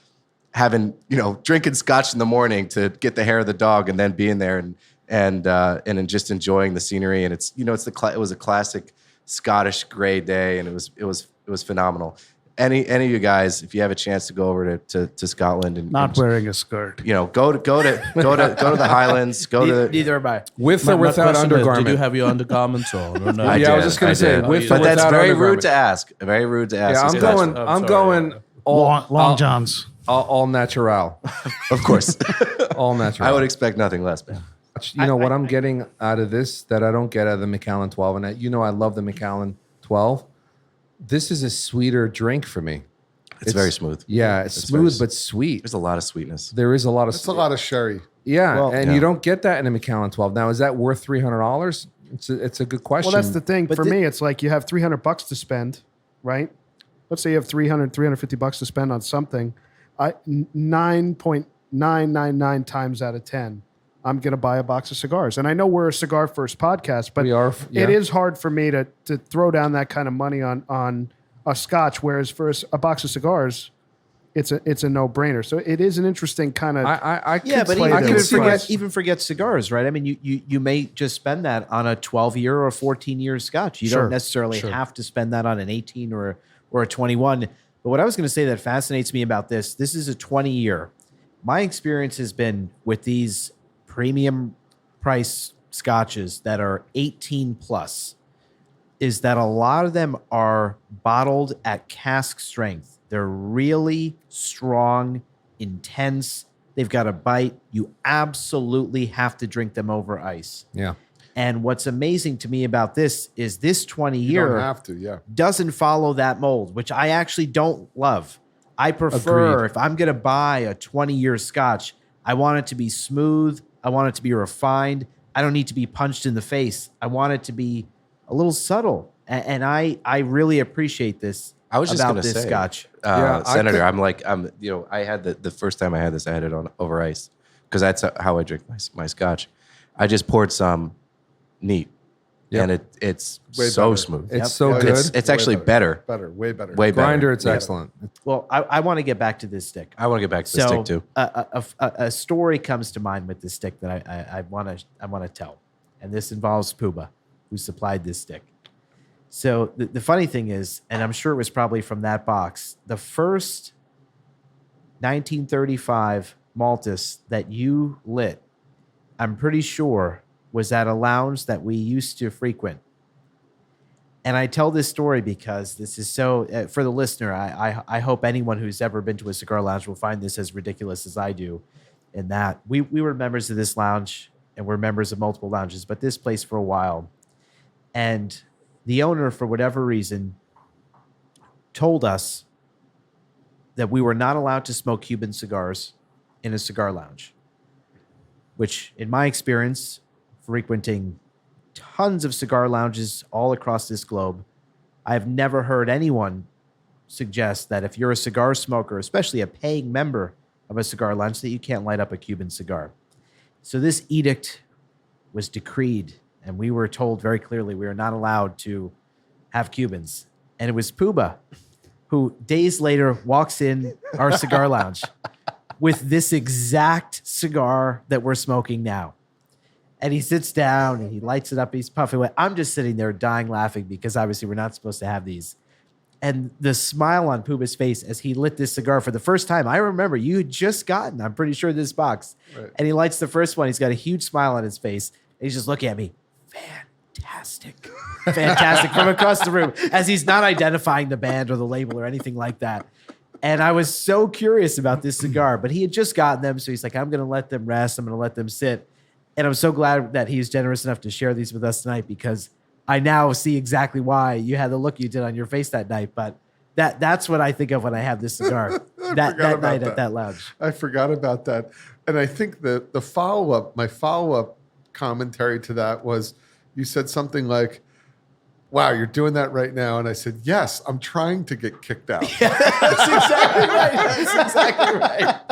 having, drinking scotch in the morning to get the hair of the dog, and then being there and just enjoying the scenery. And it was a classic Scottish gray day, and it was phenomenal. Any of you guys, if you have a chance to go over to Scotland and wearing a skirt, go to the Highlands, neither am I. With or without undergarment. Did you have your undergarments on or not? I was just going to say, with or but that's without very undergarment. rude to ask. Very rude to ask. Yeah, I'm going long johns. All natural. Of course. All natural. I would expect nothing less, man. What I'm getting out of this that I don't get out of the Macallan 12, and I love the Macallan 12. This is a sweeter drink for me. It's very smooth. Yeah, it's smooth but sweet. There's a lot of sweetness. There is a lot of. It's a lot of sherry. Yeah, you don't get that in a Macallan 12. Now, is that worth $300? It's a good question. Well, that's the thing. For me, it's like you have $300 to spend, right? Let's say you have $350 to spend on something. 9.999 times out of 10, I'm going to buy a box of cigars. And I know we're a cigar first podcast, but it is hard for me to throw down that kind of money on a scotch, whereas for a box of cigars, it's a no brainer. So it is an interesting kind of. I even forget cigars, right? I mean, you may just spend that on a 12-year or a 14-year scotch. You don't necessarily have to spend that on an 18 or a 21. But what I was going to say that fascinates me about this is a 20-year. My experience has been with these premium price scotches that are 18 plus is that a lot of them are bottled at cask strength. They're really strong, intense, They've got a bite. You absolutely have to drink them over ice. Yeah. And what's amazing to me about this is this 20 You year don't have to, yeah. doesn't follow that mold, which I actually don't love. I prefer, Agreed. if I'm going to buy a 20-year Scotch, I want it to be smooth. I want it to be refined. I don't need to be punched in the face. I want it to be a little subtle. And I really appreciate this. I was just about going to this say, Scotch. Senator, I had the first time I had this, I had it on over ice because that's how I drink my Scotch. I just poured some neat, and it's Way so better. smooth. It's so Yeah, good. It's actually better. Better, way better. Way better. Grinder, it's Yeah. excellent. Well, I want to get back to this stick. I want to get back to the stick too. A story comes to mind with this stick that I want to tell, and this involves Poobah, who supplied this stick. So the funny thing is, and I'm sure it was probably from that box, the first 1935 Maltés that you lit, I'm pretty sure, was at a lounge that we used to frequent. And I tell this story because this is so, for the listener, I hope anyone who's ever been to a cigar lounge will find this as ridiculous as I do, in that we were members of this lounge and we're members of multiple lounges, but this place for a while. And the owner, for whatever reason, told us that we were not allowed to smoke Cuban cigars in a cigar lounge, which, in my experience, frequenting tons of cigar lounges all across this globe, I've never heard anyone suggest that if you're a cigar smoker, especially a paying member of a cigar lounge, that you can't light up a Cuban cigar. So this edict was decreed, and we were told very clearly we are not allowed to have Cubans. And it was Poobah who days later walks in our cigar lounge with this exact cigar that we're smoking now. And he sits down and he lights it up. He's puffing away. I'm just sitting there dying laughing because obviously we're not supposed to have these. And the smile on Poobah's face as he lit this cigar for the first time. I remember you had just gotten, I'm pretty sure, this box. Right. And he lights the first one. He's got a huge smile on his face. And he's just looking at me. Fantastic. Fantastic from across the room as he's not identifying the band or the label or anything like that. And I was so curious about this cigar, but he had just gotten them. So he's like, I'm going to let them rest. I'm going to let them sit. And I'm so glad that he's generous enough to share these with us tonight, because I now see exactly why you had the look you did on your face that night. But that's what I think of when I have this cigar that night at that lounge. I forgot about that. And I think that my follow-up commentary to that was, you said something like, wow, you're doing that right now. And I said, yes, I'm trying to get kicked out. That's exactly right. That's exactly right.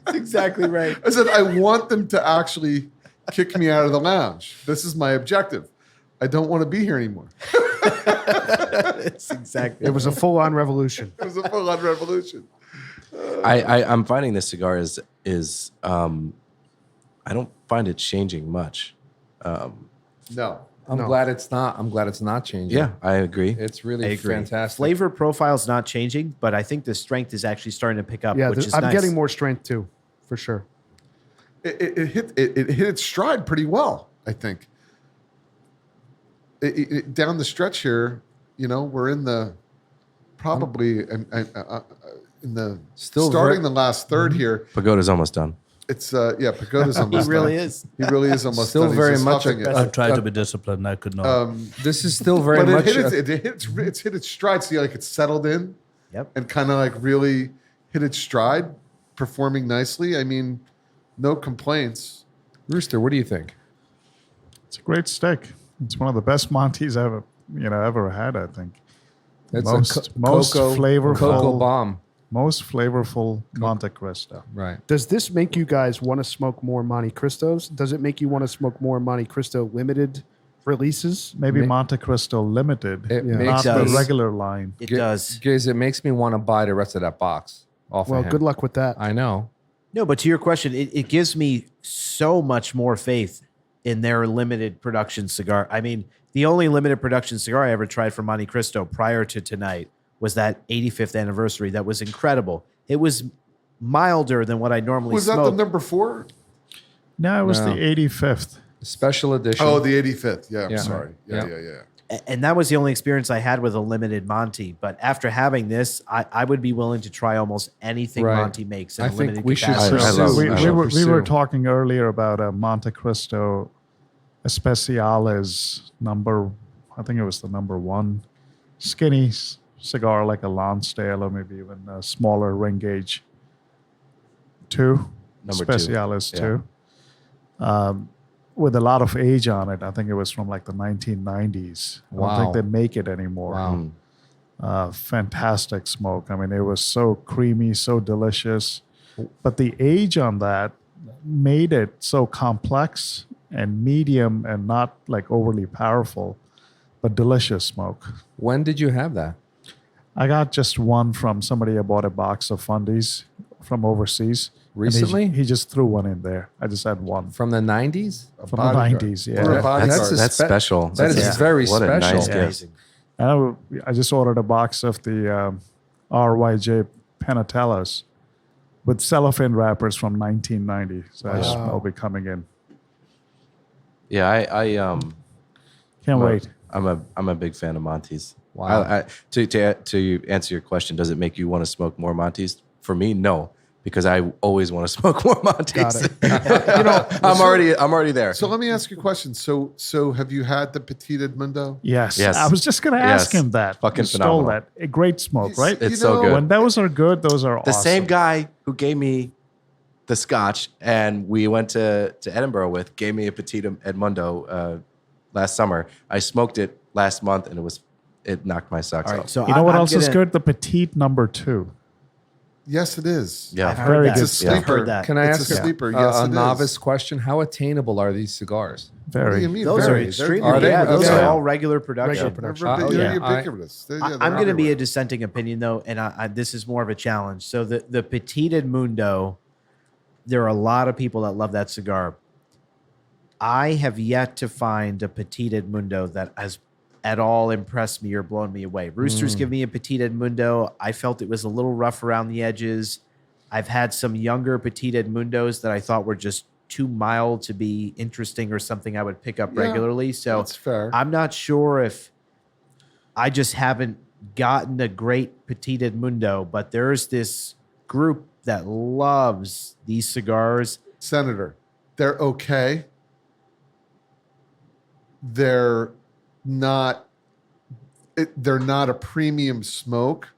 That's exactly right. I said, I want them to actually kick me out of the lounge. This is my objective. I don't want to be here anymore. That's exactly It was a full-on revolution. It was a full-on revolution. I'm finding this cigar is I don't find it changing much. No. I'm glad it's not. I'm glad it's not changing. Yeah, I agree. It's really fantastic. Flavor profile's not changing, but I think the strength is actually starting to pick up, Yeah, which is I'm nice. getting more strength too, for sure. It hit its stride pretty well, I think. Down the stretch here, we're in the probably in the Still starting the last third here. Pagoda's almost done. It's Pagoda's He almost really done. is. He really is almost Still done. He's very just much huffing it. I tried to be disciplined. I could not. This is still very But much. it's hit its stride. See, like it's settled in. Yep. And kind of like really hit its stride, performing nicely. I mean, no complaints. Rooster, what do you think? It's a great steak. It's one of the best Montes I've ever had, I think. It's Most cocoa, flavorful. cocoa bomb. Most flavorful Montecristo. Right. Does this make you guys want to smoke more Montecristos? Does it make you want to smoke more Montecristo limited releases? Maybe Montecristo Limited, It not makes the us- regular line. It does. Guys, it makes me want to buy the rest of that box off Well, of him. good luck with that. I know. No, but to your question, it gives me so much more faith in their limited production cigar. I mean, the only limited production cigar I ever tried from Montecristo prior to tonight was that 85th anniversary. That was incredible. It was milder than what I normally Was that smoke. the number 4? No, it was No. the 85th. Special edition. Oh, the 85th. Yeah, I'm Yeah. sorry. Yeah, Yeah. yeah, yeah. And that was the only experience I had with a limited Monty. But after having this, I would be willing to try almost anything Right. Monty makes in I a think limited we should capacity. I love- we, I we, love were, we were pursue. talking earlier about a Montecristo Especiales number. I think it was the number 1 skinny cigar, like a Lonsdale or maybe even a smaller ring gauge 2 Number 2. Speciales Yeah. 2. With a lot of age on it. I think it was from like the 1990s. I don't think Wow. they make it anymore. Wow. Fantastic smoke. I mean, it was so creamy, so delicious. But the age on that made it so complex and medium and not like overly powerful, but delicious smoke. When did you have that? I got just one from somebody. I bought a box of fundies from overseas. And Recently? he just threw one in there. I just had one From the 90s? from the bodyguard. 90s. Or a Yeah. bodyguard. That's a That's spe- special. That is That's very what special. a nice Yeah. gift. Amazing. And I just ordered a box of the RYJ Penatellas with cellophane wrappers from 1990. So I just will be coming in. Yeah, I Can't wait. I'm a big fan of Montes. Wow. To answer your question, does it make you want to smoke more Montes? For me, no, because I always want to smoke more Montes. I'm already there. So let me ask you a question. So have you had the Petit Edmundo? Yes. Yes. I was just going to ask Yes. him that. Fucking You stole phenomenal. that. A great smoke, right? It's You so know, good. When those are good, those are The awesome. same guy who gave me the Scotch and we went to Edinburgh with gave me a Petit Edmundo last summer. I smoked it last month and it knocked my socks All off. right, so You know what I'm else is gonna- good? The Petite number 2. Yes, it is. Yeah. I've heard Very that. good It's a stuff. I've heard that. Can I It's ask a a, sleeper. a- Yes, a it is. novice question? How attainable are these cigars? What do Very. you mean? Those are very? extremely. Are they? Yeah, those Okay. are all regular production. Regular production. They're yeah. ubiquitous. They're I'm going to be a everywhere. dissenting opinion though, and this is more of a challenge. So the Petit Edmundo, there are a lot of people that love that cigar. I have yet to find a Petit Edmundo that has at all impressed me or blown me away. Roosters give me a Petit Edmundo. I felt it was a little rough around the edges. I've had some younger Petit Edmundos that I thought were just too mild to be interesting or something I would pick up Yeah, regularly. So That's fair. I'm not sure if I just haven't gotten a great Petit Edmundo, but there's this group that loves these cigars. Senator, they're okay. They're not. They're not a premium smoke.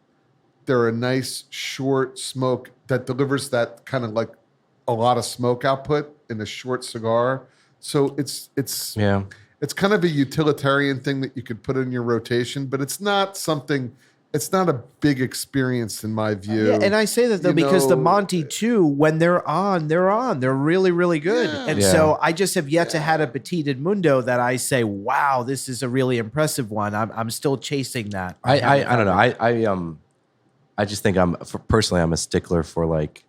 They're a nice short smoke that delivers that kind of like a lot of smoke output in a short cigar. So it's Yeah. it's kind of a utilitarian thing that you could put in your rotation, but it's not something. It's not a big experience in my view. Yeah, and I say that though You because the know, Monty too, when they're on, they're really, really good. Yeah. And Yeah. so I just have yet to had a Petit Edmundo that I say, wow, this is a really impressive one. I'm still chasing that. I don't know. I just think personally I'm a stickler for like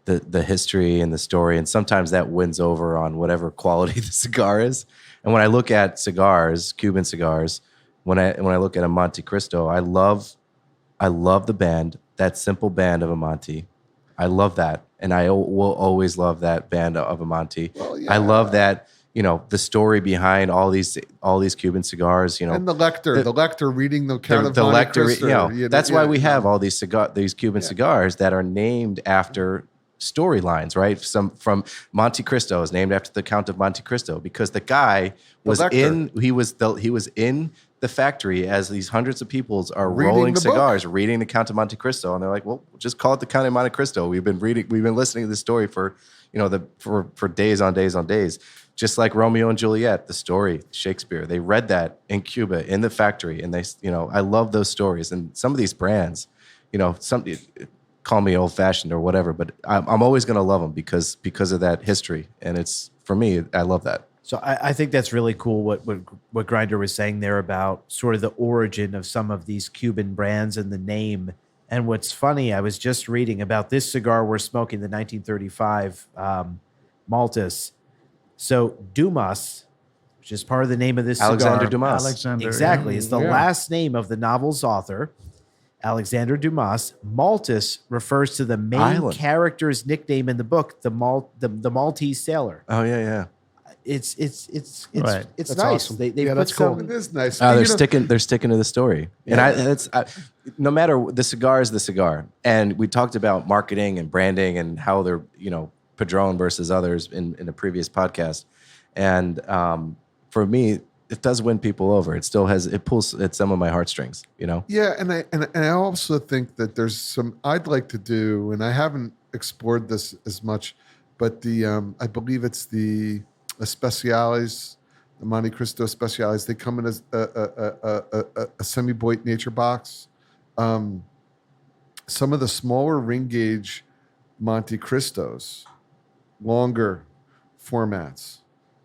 the history and the story, and sometimes that wins over on whatever quality the cigar is. And when I look at cigars, Cuban cigars, when I look at a Montecristo, I love the band, that simple band of a Monte. I love that, and I will always love that band of a Monte. Well, I love yeah. that, the story behind all these Cuban cigars. and the lector reading the Count of the Monte lector, Cristo, that's why we have yeah. all these Cuban cigars that are named after storylines, right? Some from Monte Cristo is named after the Count of Monte Cristo because the guy was lector. he was in the factory as these hundreds of people are Reading rolling the book. cigars, reading the Count of Monte Cristo, and they're like, well, just call it the Count of Monte Cristo. We've been listening to this story for for days on days on days. Just like Romeo and Juliet, the story, Shakespeare, they read that in Cuba in the factory, and they, I love those stories. And some of these brands, some call me old fashioned or whatever, but I'm always going to love them because of that history. And it's, for me, I love that. So I think that's really cool what Grinder was saying there about sort of the origin of some of these Cuban brands and the name. And what's funny, I was just reading about this cigar we're smoking, the 1935 Maltés. So Dumas, which is part of the name of this Alexander cigar. Dumas. Alexander. Exactly. yeah. It's the Yeah. last name of the novel's author, Alexander Dumas. Maltés refers to the main Island. character's nickname in the book, the Maltese sailor. Oh, yeah, yeah. it's Right. it's That's nice. awesome. They Yeah, put that's cool. It is nice. They're You know, sticking to the story, and no matter the cigar is the cigar. And we talked about marketing and branding and how they're Padron versus others in a previous podcast, and for me, it does win people over. It pulls at some of my heartstrings. Yeah, and I also think that there's some I'd like to do, and I haven't explored this as much, but I believe it's the Especiales, the Montecristo Especiales. They come in as a semi-boit nature box. Some of the smaller ring gauge Montecristos, longer formats,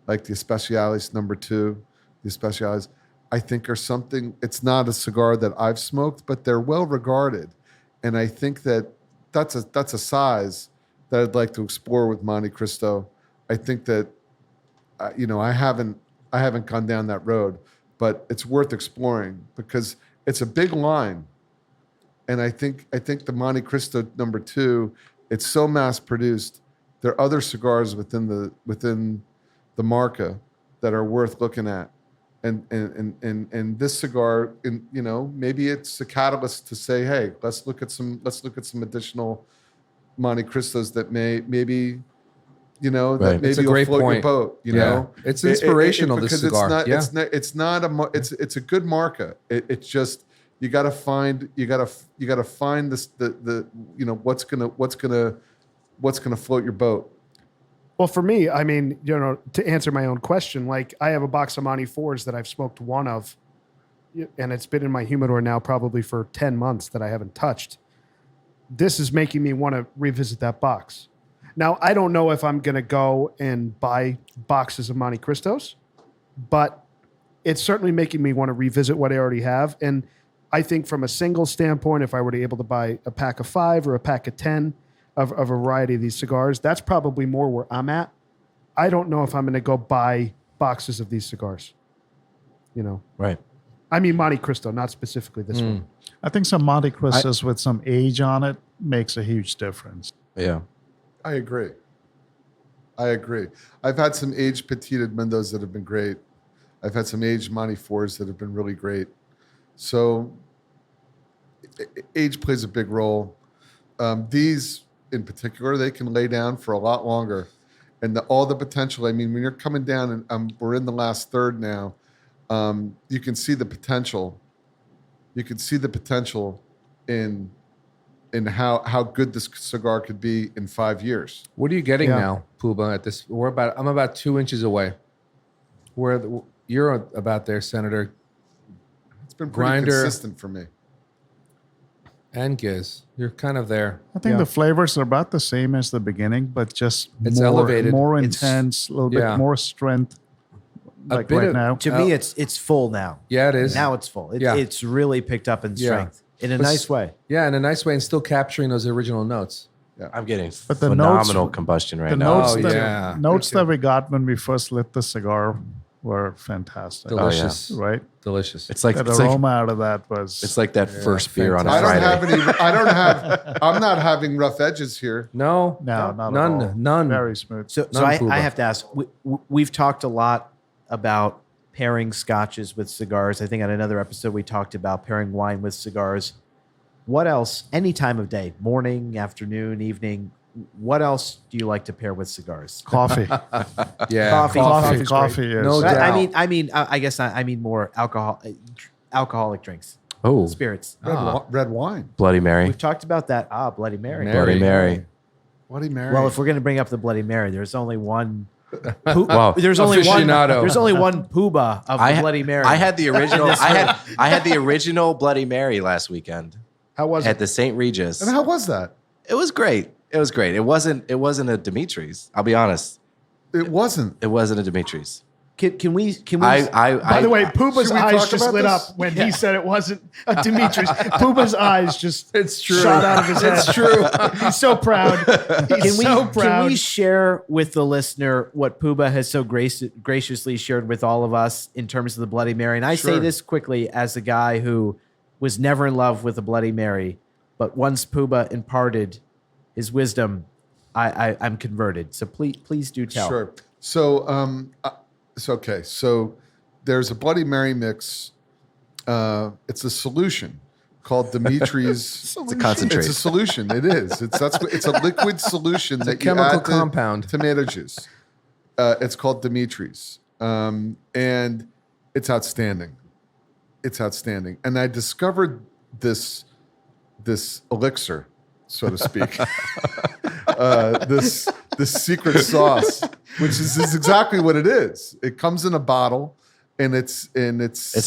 like the Especiales number 2, the Especiales, I think are something. It's not a cigar that I've smoked, but they're well regarded, and I think that's a size that I'd like to explore with Montecristo. I think that I haven't gone down that road, but it's worth exploring because it's a big line, and I think the Montecristo number 2, it's so mass produced. There are other cigars within the marca that are worth looking at. And this cigar, maybe it's a catalyst to say, hey, let's look at some additional Montecristos that maybe Right. maybe It's a will great float point. your boat. It's inspirational. This because cigar, it's a good marca. It's just you got to find this what's gonna float your boat. Well, for me, I mean, to answer my own question, like I have a box of Monte 4s that I've smoked one of, and it's been in my humidor now probably for 10 months that I haven't touched. This is making me want to revisit that box. Now, I don't know if I'm going to go and buy boxes of Montecristos, but it's certainly making me want to revisit what I already have. And I think from a single standpoint, if I were to able to buy a pack of 5 or a pack of 10 of a variety of these cigars, that's probably more where I'm at. I don't know if I'm going to go buy boxes of these cigars. Right. I mean Montecristo, not specifically this one. I think some Montecristos with some age on it makes a huge difference. Yeah. I agree. I've had some aged Petit Edmundos that have been great. I've had some aged Monte 4s that have been really great. So age plays a big role. These in particular, they can lay down for a lot longer. And all the potential, I mean, when you're coming down and we're in the last third now, you can see the potential. You can see the potential in how good this cigar could be in 5 years. What are you getting now, Poobah? At this, I'm about 2 inches away. You're about there, Senator. It's been pretty Grinder. consistent for me. And Giz. You're kind of there. I think the flavors are about the same as the beginning, but just It's more, elevated. more It's- intense, a little bit more strength. Like bit right of- now. To me, it's full now. Yeah, it is. Now it's full. Yeah. It's really picked up in Yeah. strength in a But nice way. Yeah, in a nice way, and still capturing those original notes. I'm getting But the phenomenal notes- combustion right the now. notes, Oh, that, yeah. notes that we got when we first lit the cigar were fantastic. Delicious. Right? Delicious. It's like That it's like, aroma out of that was. it's like that first beer on a I don't Friday. have any. I'm not having rough edges here. No, no, not none, at all. none. Very smooth. So Non-cuban. I have to ask. We've talked a lot about pairing scotches with cigars. I think on another episode we talked about pairing wine with cigars. What else? Any time of day, morning, afternoon, evening. What else do you like to pair with cigars? Coffee. Yeah, Coffee. Coffee is. No doubt. I guess I mean more alcoholic drinks, Oh, spirits. Red wine. Bloody Mary. We've talked about that. Bloody Mary. Bloody Mary. Bloody Mary. Well, if we're going to bring up the Bloody Mary, there's only one. Wow. There's only one. Aficionado. There's only one Poobah of the Bloody Mary. I had the original. I had the original Bloody Mary last weekend How was at it? the St. Regis. and how was that? It was great. It was great. It wasn't a Dimitri's. I'll be honest. It wasn't. It wasn't a Dimitri's. Can we? By the way, Poobah's Should we eyes talk just about lit this? up when he said it wasn't a Dimitri's. Poobah's eyes just It's true. shot out of his head. It's true. He's so proud. He's so proud. Can we share with the listener what Poobah has so graciously shared with all of us in terms of the Bloody Mary? And I say Sure. this quickly as a guy who was never in love with the Bloody Mary, but once Poobah imparted his wisdom, I'm converted. So please do tell. Sure. Okay. So there's a Bloody Mary mix. It's a solution called Dimitri's. It's a concentrate. It's a solution. It is. It's a liquid solution that you chemical add to compound. tomato juice. It's called Dimitri's, and it's outstanding. It's outstanding. And I discovered this elixir, so to speak, this secret sauce, which is exactly what it is. It comes in a bottle, and it's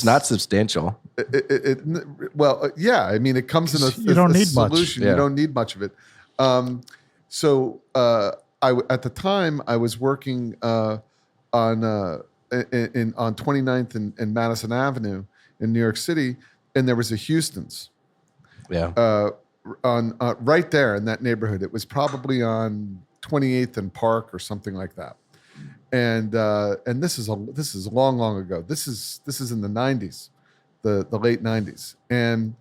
not substantial. Yeah. I mean, it comes in You don't need much. solution. Yeah. You don't need much of it. At the time I was working on 29th and Madison Avenue in New York City, and there was a Houston's. Yeah. On right there in that neighborhood. It was probably on 28th and Park or something like that. And this is long ago. This is in the 90s, the late 90s. And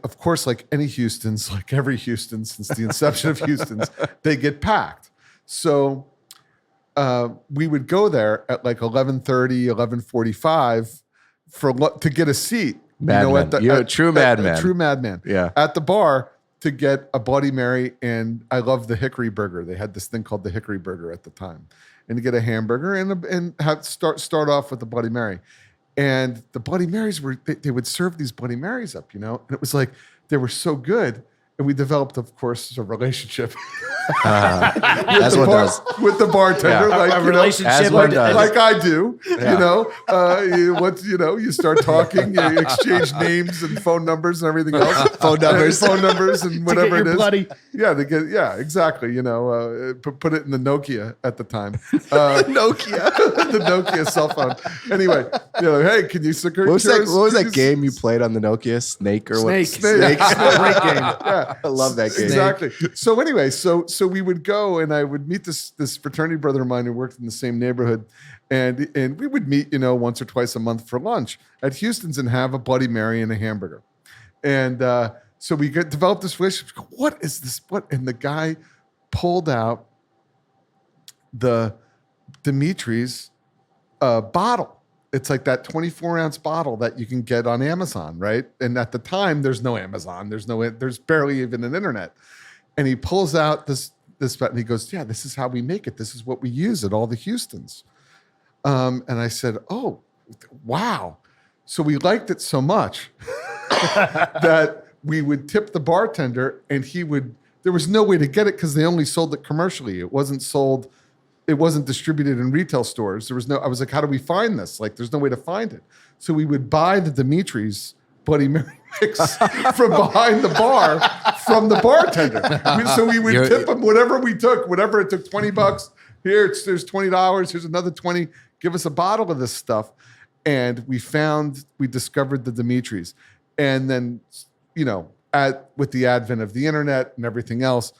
of course, like any Houston's, like every Houston since the inception of Houston's, they get packed. So we would go there at like 11:30, 11:45 to get a seat. Madman. You're a true madman. A true madman. Yeah. At the bar to get a Bloody Mary, and I love the Hickory Burger. They had this thing called the Hickory Burger at the time, and to get a hamburger and start off with the Bloody Mary. And the Bloody Marys they would serve these Bloody Marys up, and it was like they were so good. And we developed, of course, a relationship As one does. with the bartender, Yeah. like A relationship As one does. like I do. Yeah. You start talking, you exchange names and phone numbers and everything else. Phone numbers. And whatever it is. bloody. Yeah, exactly. Put it in the Nokia at the time. Nokia. The Nokia cell phone. Anyway, hey, can you secure? What was that game you played on the Nokia? Snake or what? Snake. Great game. Yeah. I love that game. Exactly. So anyway, so we would go, and I would meet this fraternity brother of mine who worked in the same neighborhood, and we would meet, once or twice a month for lunch at Houston's and have a Bloody Mary and a hamburger. And so we developed this relationship. What is this? What? And the guy pulled out the Dimitri's bottle. It's like that 24-ounce bottle that you can get on Amazon, right? And at the time, there's no Amazon. There's barely even an internet. And he pulls out this and he goes, "Yeah, this is how we make it. This is what we use at all the Houstons." And I said, "Oh, wow!" So we liked it so much that we would tip the bartender, and he would. There was no way to get it because they only sold it commercially. It wasn't sold. It wasn't distributed in retail stores. I was like, how do we find this? Like, there's no way to find it. So we would buy the Dimitri's Bloody Mary mix from behind the bar from the bartender. So we would tip him whatever it took $20. There's $20. Here's another 20. Give us a bottle of this stuff. And we discovered the Dimitri's. And then, with the advent of the internet and everything else,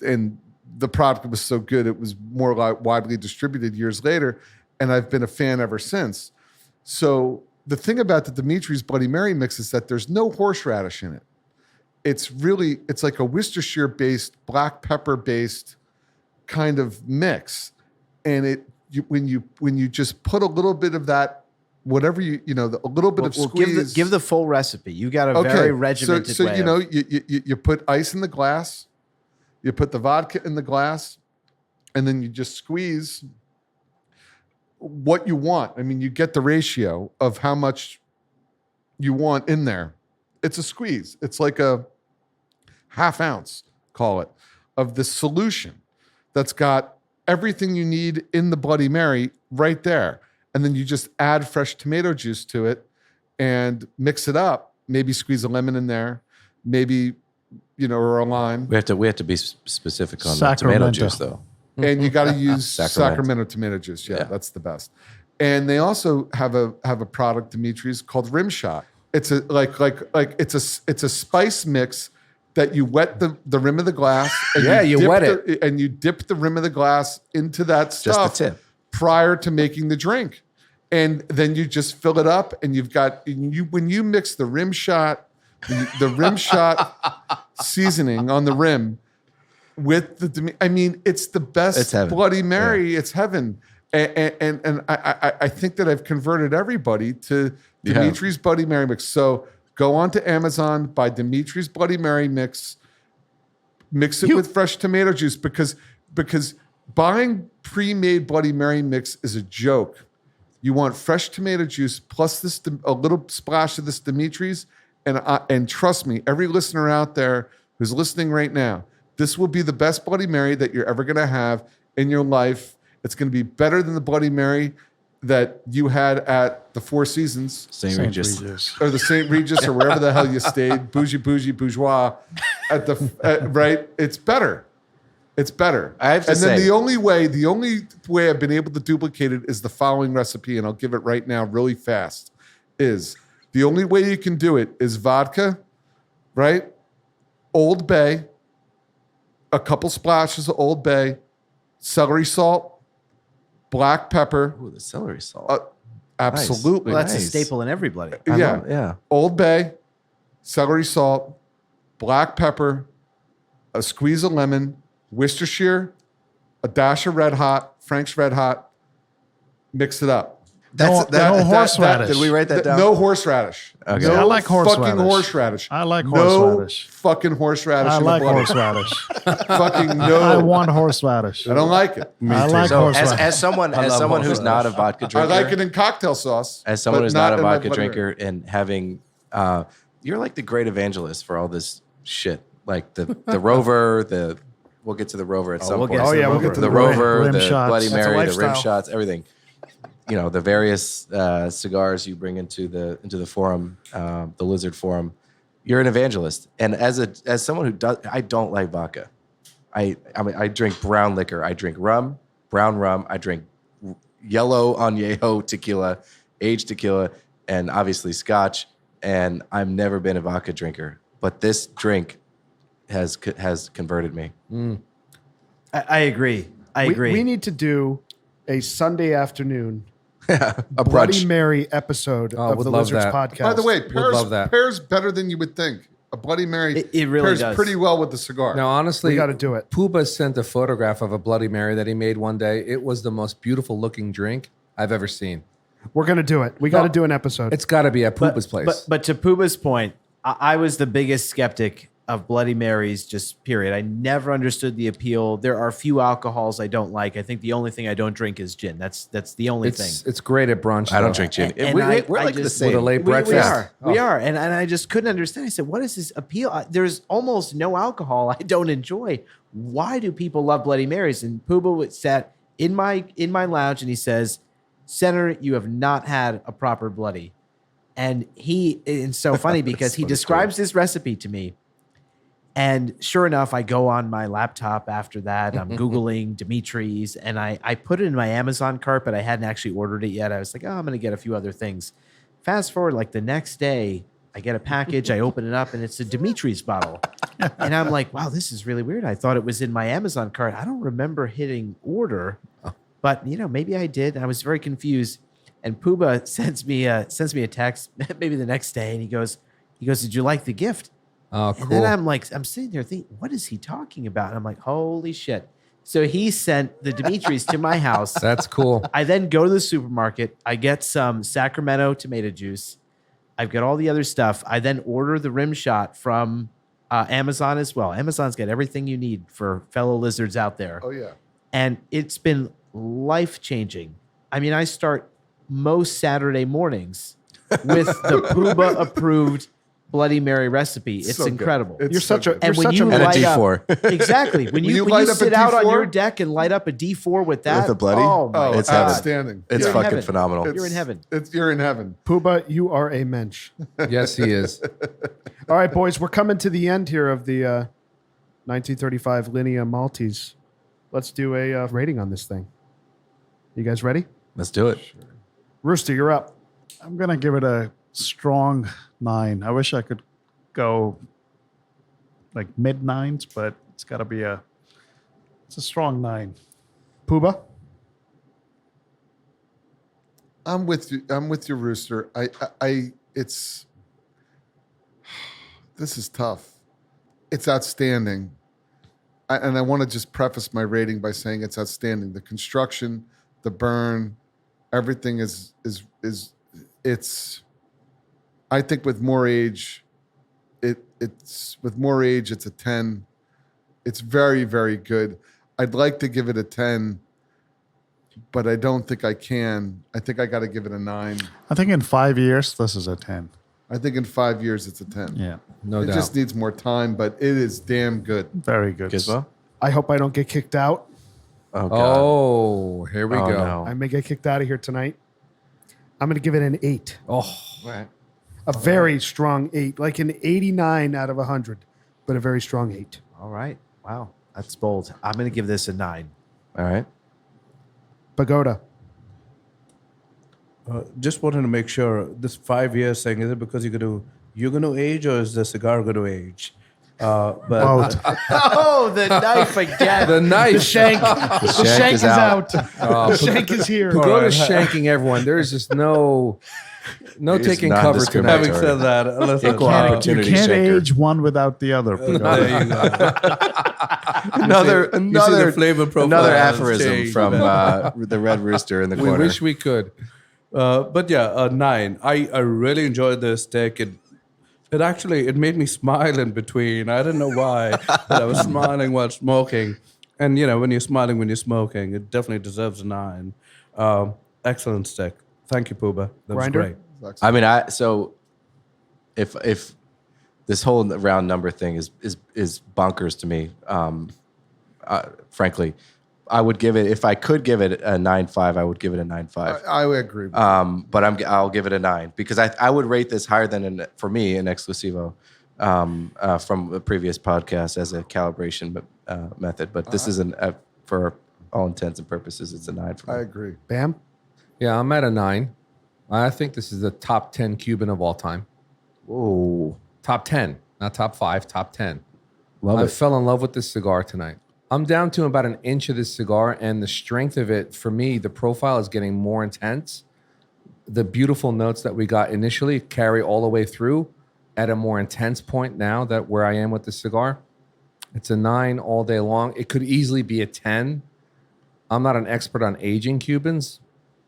and the product was so good, it was more widely distributed years later, and I've been a fan ever since. So the thing about the Dimitri's Bloody Mary mix is that there's no horseradish in it. It's like a Worcestershire-based, black pepper-based kind of mix, and when you just put a little bit of that, whatever a little bit of squeeze. Give the full recipe. You got a very regimented way. So you put ice in the glass. You put the vodka in the glass, and then you just squeeze what you want. I mean, you get the ratio of how much you want in there. It's a squeeze. It's like a half ounce, call it, of this solution that's got everything you need in the Bloody Mary right there. And then you just add fresh tomato juice to it and mix it up. Maybe squeeze a lemon in there. Maybe or a lime. We have to be specific on the tomato juice, though. And you got to use Sacramento tomato juice. Yeah, that's the best. And they also have a product, Dimitri's, called Rim Shot. It's it's a spice mix that you wet the rim of the glass. And you wet it, and you dip the rim of the glass into that stuff Just the tip. prior to making the drink, and then you just fill it up. And when you mix the Rim Shot. The Rim Shot seasoning on the rim with the. I mean, it's the best It's heaven. Bloody Mary. It's heaven. And I think that I've converted everybody to Dimitri's Bloody Mary mix. So go on to Amazon, buy Dimitri's Bloody Mary mix, mix it with fresh tomato juice because buying pre-made Bloody Mary mix is a joke. You want fresh tomato juice plus a little splash of this Dimitri's, and trust me, every listener out there who's listening right now, this will be the best Bloody Mary that you're ever going to have in your life. It's going to be better than the Bloody Mary that you had at the Four Seasons. St. Regis. Or the St. Regis or wherever the hell you stayed. Bourgeois. Right? It's better. It's better. I have to and then say- the only way I've been able to duplicate it is the following recipe, and I'll give it right now really fast, is the only way you can do it is vodka, right? Old Bay, a couple splashes of Old Bay, celery salt, black pepper. Ooh, the celery salt. Absolutely. Well, that's a Nice. staple in every bloody. Yeah. Old Bay, celery salt, black pepper, a squeeze of lemon, Worcestershire, a dash of Red Hot, Frank's Red Hot. Mix it up. No horseradish. Did we write that down? No horseradish. Okay. No I like fucking horseradish. horseradish. I like No horseradish. fucking horseradish. I in a like bloody. horseradish. Fucking no. I want horseradish. I don't like it. I like So horseradish. as someone who's not a vodka I drinker, like it in cocktail sauce. as someone but who's not a in my vodka Bloody drinker and having, you're like the great evangelist for all this shit, like the Rover, we'll get to the Rover at some we'll point. get to the we'll get to the the Rover, rim the shots. Bloody That's a Mary, the rim lifestyle. shots, everything. You know, the various cigars you bring into the forum, the Lizard Forum. You're an evangelist, and as someone who does, I don't like vodka. I mean, I drink brown liquor. I drink rum, brown rum. I drink yellow añejo tequila, aged tequila, and obviously scotch. And I've never been a vodka drinker, but this drink has converted me. I agree. I agree. We need to do a Sunday afternoon A Bloody brunch. Mary episode Oh, of would the love Lizards that. podcast. By the way, love that. pairs better than you would think. A Bloody Mary It really pairs does. pretty well with the cigar. Now, honestly, we got to do it. Poobah sent a photograph of a Bloody Mary that he made one day. It was the most beautiful looking drink I've ever seen. We're going to do it. We got to do an episode. It's got to be at Poobah's place. But to Poobah's point, I was the biggest skeptic of Bloody Marys, just period. I never understood the appeal. There are few alcohols I don't like. I think the only thing I don't drink is gin. That's the only thing. It's great at brunch. I don't though. drink gin. And we're I like the just- same. With a late We breakfast. are. We are. And I just couldn't understand. I said, what is this appeal? There's almost no alcohol I don't enjoy. Why do people love Bloody Marys? And Poobah sat in my lounge and he says, Senator, you have not had a proper bloody. And it's so funny because he funny describes this recipe to me. And sure enough, I go on my laptop after that. I'm Googling Dimitri's and I put it in my Amazon cart, but I hadn't actually ordered it yet. I was like, I'm going to get a few other things. Fast forward, like the next day, I get a package, I open it up, and it's a Dimitri's bottle. And I'm like, wow, this is really weird. I thought it was in my Amazon cart. I don't remember hitting order, but maybe I did. I was very confused. And Poobah sends me a text maybe the next day, and he goes, did you like the gift? Oh, And cool. then I'm sitting there thinking, what is he talking about? And I'm like, holy shit. So he sent the Dimitri's to my house. That's cool. I then go to the supermarket. I get some Sacramento tomato juice. I've got all the other stuff. I then order the rim shot from Amazon as well. Amazon's got everything you need for fellow lizards out there. Oh yeah. And it's been life-changing. I mean, I start most Saturday mornings with the Poobah approved Bloody Mary recipe. It's So good. incredible. It's You're so such a good. and you're when such you a And a light D4. up, exactly. When you light up a sit out on D4? your deck and light up a D4 with that, With a bloody? oh my Oh, It's God. heaven. outstanding. It's You're in fucking heaven. phenomenal. You're in heaven. You're in heaven. Poobah, you are a mensch. Yes, he is. All right, boys, we're coming to the end here of the 1935 Linea Maltese. Let's do a rating on this thing. You guys ready? Let's do it. Rooster, you're up. I'm gonna give it a strong 9. I wish I could go like mid 9s, but it's got to be it's a strong 9. Poobah? I'm with you. I'm with you, Rooster. It's this is tough. It's outstanding. and I want to just preface my rating by saying it's outstanding. The construction, the burn, everything is it's. I think with more age, it's a 10. It's very, very good. I'd like to give it a 10, but I don't think I can. I think I got to give it a 9. I think in 5 years, this is a 10. I think in 5 years it's a 10. Yeah. No It doubt. just needs more time, but it is damn good. Very good. Gizmo? I hope I don't get kicked out. Oh, God. Oh, here we Oh, go. no. I may get kicked out of here tonight. I'm going to give it an 8. Oh, All right. A very strong 8, like an 89 out of 100, but a very strong 8. All right. Wow. That's bold. I'm going to give this a 9. All right. Pagoda. Just wanted to make sure this 5 years thing, is it because you're going to age, or is the cigar going to age? But Both. Oh, the knife again. the knife. The shank. The shank is out. The shank is here. Go to shanking everyone. There's just no It is taking cover tonight. having said that, listen, Equal You opportunity can't shaker. age one without the other. there you go. Another the flavor profile another has aphorism changed, from the Red Rooster in the We corner. wish we could. But yeah, a 9. I really enjoyed this stick. It made me smile in between. I don't know why, but I was smiling while smoking. And when you're smiling when you're smoking, it definitely deserves a 9. Excellent stick. Thank you, Poobah. That was Grinder? great. I mean, so if this whole round number thing is bonkers to me, frankly, I would give it, if I could give it a 9.5, I would give it a 9.5. I would agree. But I'll give it a 9 because I would rate this higher than for me an exclusivo from a previous podcast as a calibration method. But this is for all intents and purposes, it's a 9 for me. I agree. Bam. Yeah, I'm at a 9. I think this is the top 10 Cuban of all time. Whoa, Top 10, not top 5, top 10. love I it. fell in love with this cigar tonight. I'm down to about an inch of this cigar, and the strength of it, for me, the profile is getting more intense. The beautiful notes that we got initially carry all the way through at a more intense point now that where I am with the cigar. It's a 9 all day long. It could easily be a 10. I'm not an expert on aging Cubans.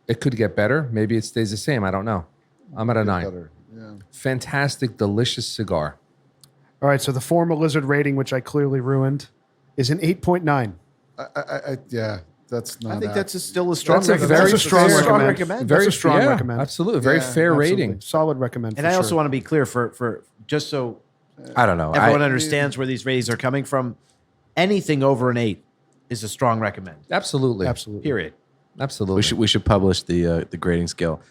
It could get better. Maybe it stays the same. I don't know. I'm at a 9. Better. Yeah. Fantastic, delicious cigar. All right, so the former lizard rating, which I clearly ruined, is an 8.9. Yeah, that's not. I think accurate. still a strong That's a recommend. very That's a strong Strong recommend. Very That's a strong yeah, recommend. Absolutely. Very Yeah, fair Absolutely. rating. Solid recommend. And for I also sure. want to be clear for just so I don't know. everyone understands where these ratings are coming from. Anything over an 8 is a strong recommend. Absolutely. Absolutely. Period. Absolutely. We should publish the grading scale.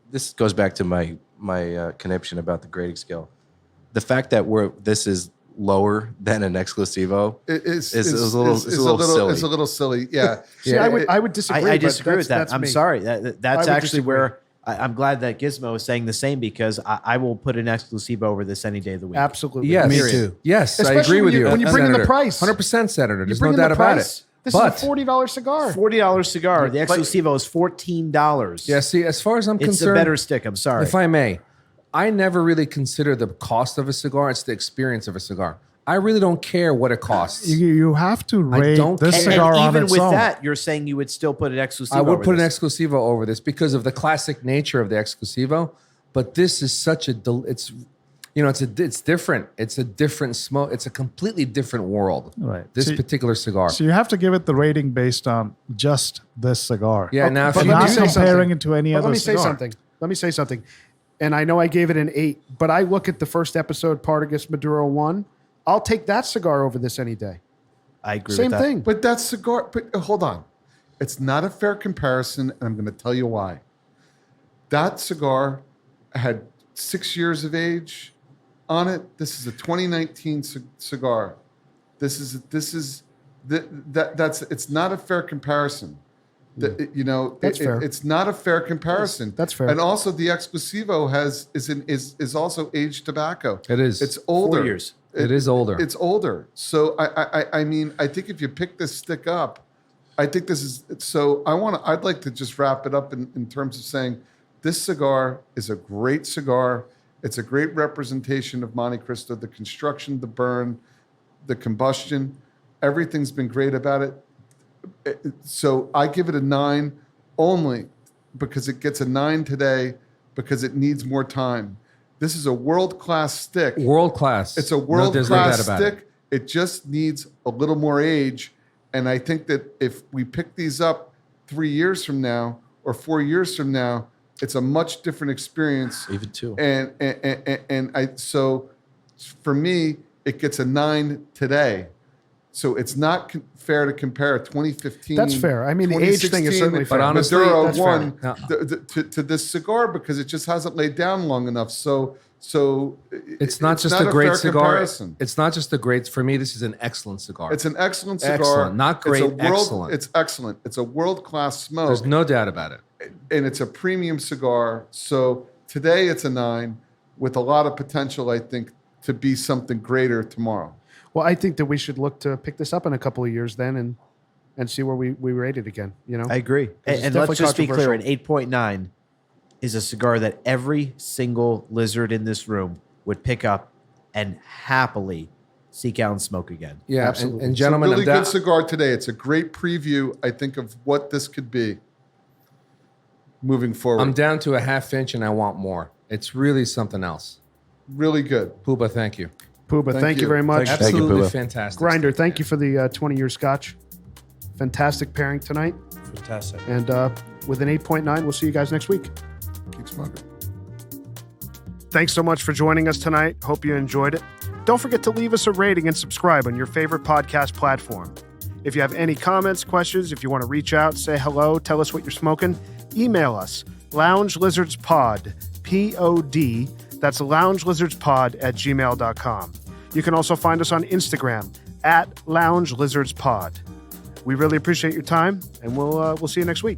This goes back to my conniption about the grading scale. The fact that this is lower than an exclusivo It's is a little silly. It's a little silly. Yeah. See, I would disagree. I but disagree with that. that's I'm me. sorry. That's would actually disagree. where I'm glad that Gizmo is saying the same because I will put an exclusive over this any day of the week. Absolutely. Yes. Me too. Yes, I Especially agree with you. when you bring in the price. 100% Senator. You There's bring no in the doubt about price. it. This But is a $40 cigar. $40 cigar. The exclusivo is $14. yeah, see, as far as I'm It's concerned, a better stick. I'm sorry. if I may, I never really consider the cost of a cigar. It's the experience of a cigar. I really don't care what it costs. You have to rate don't this care. cigar and on even its with own. that, you're saying you would still put an exclusivo. I would over put an this. exclusivo over this because of the classic nature of the exclusivo. But this is such a it's different. It's a different smoke. It's a completely different world. Right. This See- particular cigar. So you have to give it the rating based on just this cigar. Yeah. Now, if but you let me not say comparing something. it to any But other let me say cigar. something. Let me say something. And I know I gave it an 8, but I look at the first episode, Partagas Maduro 1. I'll take that cigar over this any day. I agree Same with that. thing. But that cigar. But hold on, it's not a fair comparison, and I'm going to tell you why. That cigar had 6 years of age on it. This is a 2019 cigar. That's it's not a fair comparison. That's fair. It's not a fair comparison. That's fair. And also, the exclusivo is also aged tobacco. It is. It's older. 4 years. It is older. It's older. So I mean, I think if you pick this stick up, I think this is so. I'd like to just wrap it up in terms of saying this cigar is a great cigar. It's a great representation of Montecristo, the construction, the burn, the combustion. Everything's been great about it. So I give it a 9 only because it gets a 9 today because it needs more time. This is a world-class stick. World class. It's a world-class stick. It just needs a little more age. And I think that if we pick these up 3 years from now or 4 years from now, it's a much different experience. Even 2. So for me, it gets a 9 today. So it's not fair to compare a 2015. That's fair. I mean, the age thing is certainly fair. But honestly, Maduro that's one fair. to this cigar because it just hasn't laid down long enough. So it's not just a great cigar. Comparison. It's not just a great. For me, this is an excellent cigar. It's an excellent cigar. Excellent, not great. Excellent. It's excellent. It's a world-class smoke. There's no doubt about it. And it's a premium cigar. So today it's a 9 with a lot of potential, I think, to be something greater tomorrow. Well, I think that we should look to pick this up in a couple of years then and see where we rate it again. You know, I agree. It's And let's definitely just be clear: an controversial. 8.9 is a cigar that every single lizard in this room would pick up and happily seek out and smoke again. Yeah, Absolutely. And gentlemen, it's a really I'm good cigar today. It's a great preview, I think, of what this could be moving forward. I'm down to a half inch, and I want more. It's really something else. Really good. Poobah, thank you. Poobah, thank you you. very much. Thank you, Absolutely Poobah. fantastic. Grinder, thank you for the 20-year Scotch. Fantastic pairing tonight. Fantastic. And with an 8.9, we'll see you guys next week. Keep smoking. Thanks so much for joining us tonight. Hope you enjoyed it. Don't forget to leave us a rating and subscribe on your favorite podcast platform. If you have any comments, questions, if you want to reach out, say hello, tell us what you're smoking, email us, loungelizardspod, P-O-D, that's loungelizardspod@gmail.com. You can also find us on Instagram @loungelizardspod. We really appreciate your time, and we'll see you next week.